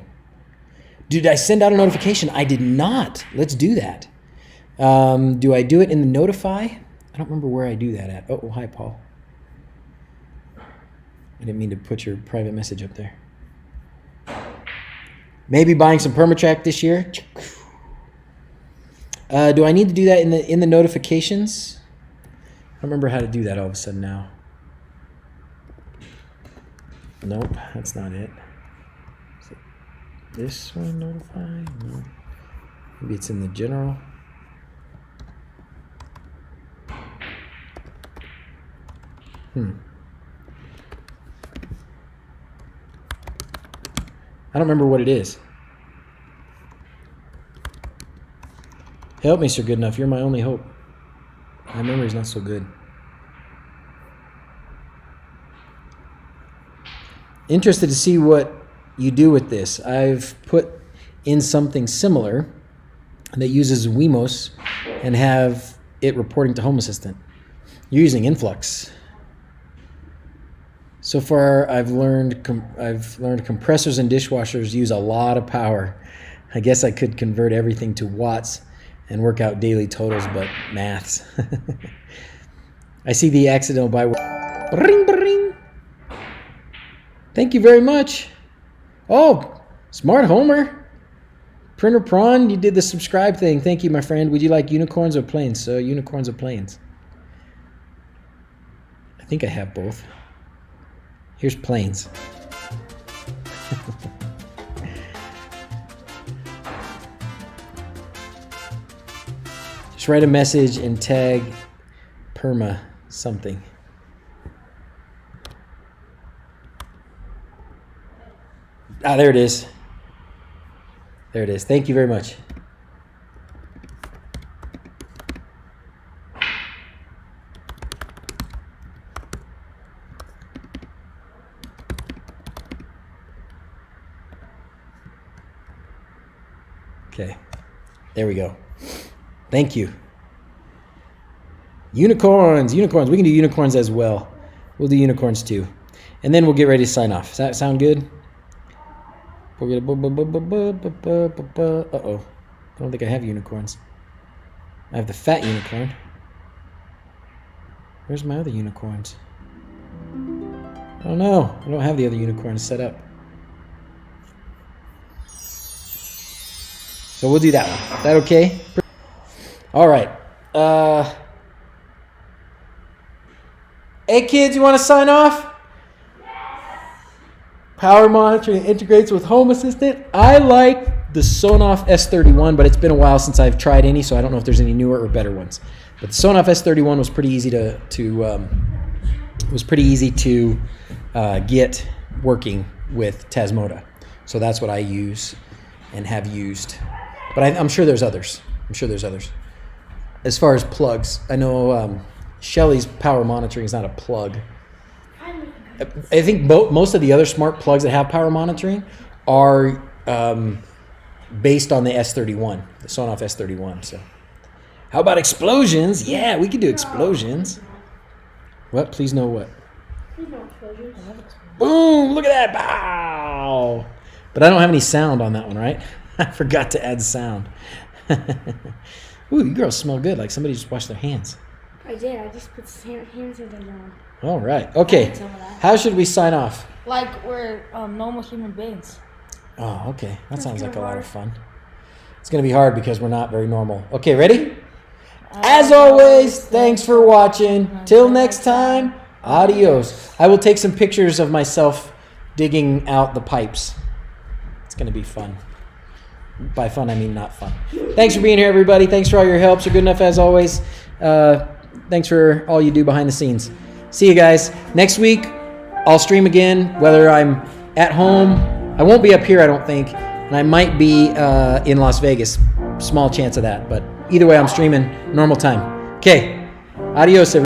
Did I send out a notification? I did not. Let's do that. Do I do it in the notify? I don't remember where I do that at. Oh, hi, Paul. I didn't mean to put your private message up there. Maybe buying some Permatrack this year. Do I need to do that in the notifications? I don't remember how to do that all of a sudden now. Nope, that's not it. Is it this one notify? No. Maybe it's in the general. I don't remember what it is. Help me, Sir Goodenough. You're my only hope. My memory's not so good. Interested to see what you do with this. I've put in something similar that uses Wemos and have it reporting to Home Assistant. You're using Influx. So far, I've learned compressors and dishwashers use a lot of power. I guess I could convert everything to watts and work out daily totals, but maths. I see the accidental buy. Bring, bring. Thank you very much. Oh, Smart Homer. Printer Prawn, you did the subscribe thing. Thank you, my friend. Would you like unicorns or planes? So unicorns or planes? I think I have both. Here's planes. Just write a message and tag Perma something. Ah, there it is. There it is. Thank you very much. Okay, there we go. Thank you. Unicorns, unicorns. We can do unicorns as well. We'll do unicorns too. And then we'll get ready to sign off. Does that sound good? Uh-oh. I don't think I have unicorns. I have the fat unicorn. Where's my other unicorns? Oh no, I don't have the other unicorns set up. So we'll do that one. Is that okay? All right. Hey kids, you want to sign off? Power monitoring integrates with Home Assistant. I like the Signoff S31, but it's been a while since I've tried any, so I don't know if there's any newer or better ones. But the Signoff S31 was pretty easy to get working with Tasmota. So that's what I use and have used. But I'm sure there's others. As far as plugs, I know Shelly's power monitoring is not a plug. I think most of the other smart plugs that have power monitoring are based on the S31, the Signoff S31. So, how about explosions? Yeah, we could do explosions. What? Please know what? Please no explosions. Boom! Look at that! Pow! But I don't have any sound on that one, right? I forgot to add sound. Ooh, you girls smell good. Like somebody just washed their hands. I did. I just put hand sanitizer on. All right. Okay. How should we sign off? Like we're normal human beings. Oh, okay. That sounds like a lot of fun. It's going to be hard because we're not very normal. Okay, ready? As always, thanks for watching. Till next time, adios. I will take some pictures of myself digging out the pipes. It's going to be fun. By fun, I mean not fun. Thanks for being here, everybody. Thanks for all your help. So good enough as always. Thanks for all you do behind the scenes. See you guys. Next week, I'll stream again, whether I'm at home. I won't be up here, I don't think. And I might be in Las Vegas. Small chance of that. But either way, I'm streaming normal time. Okay. Adios, everybody.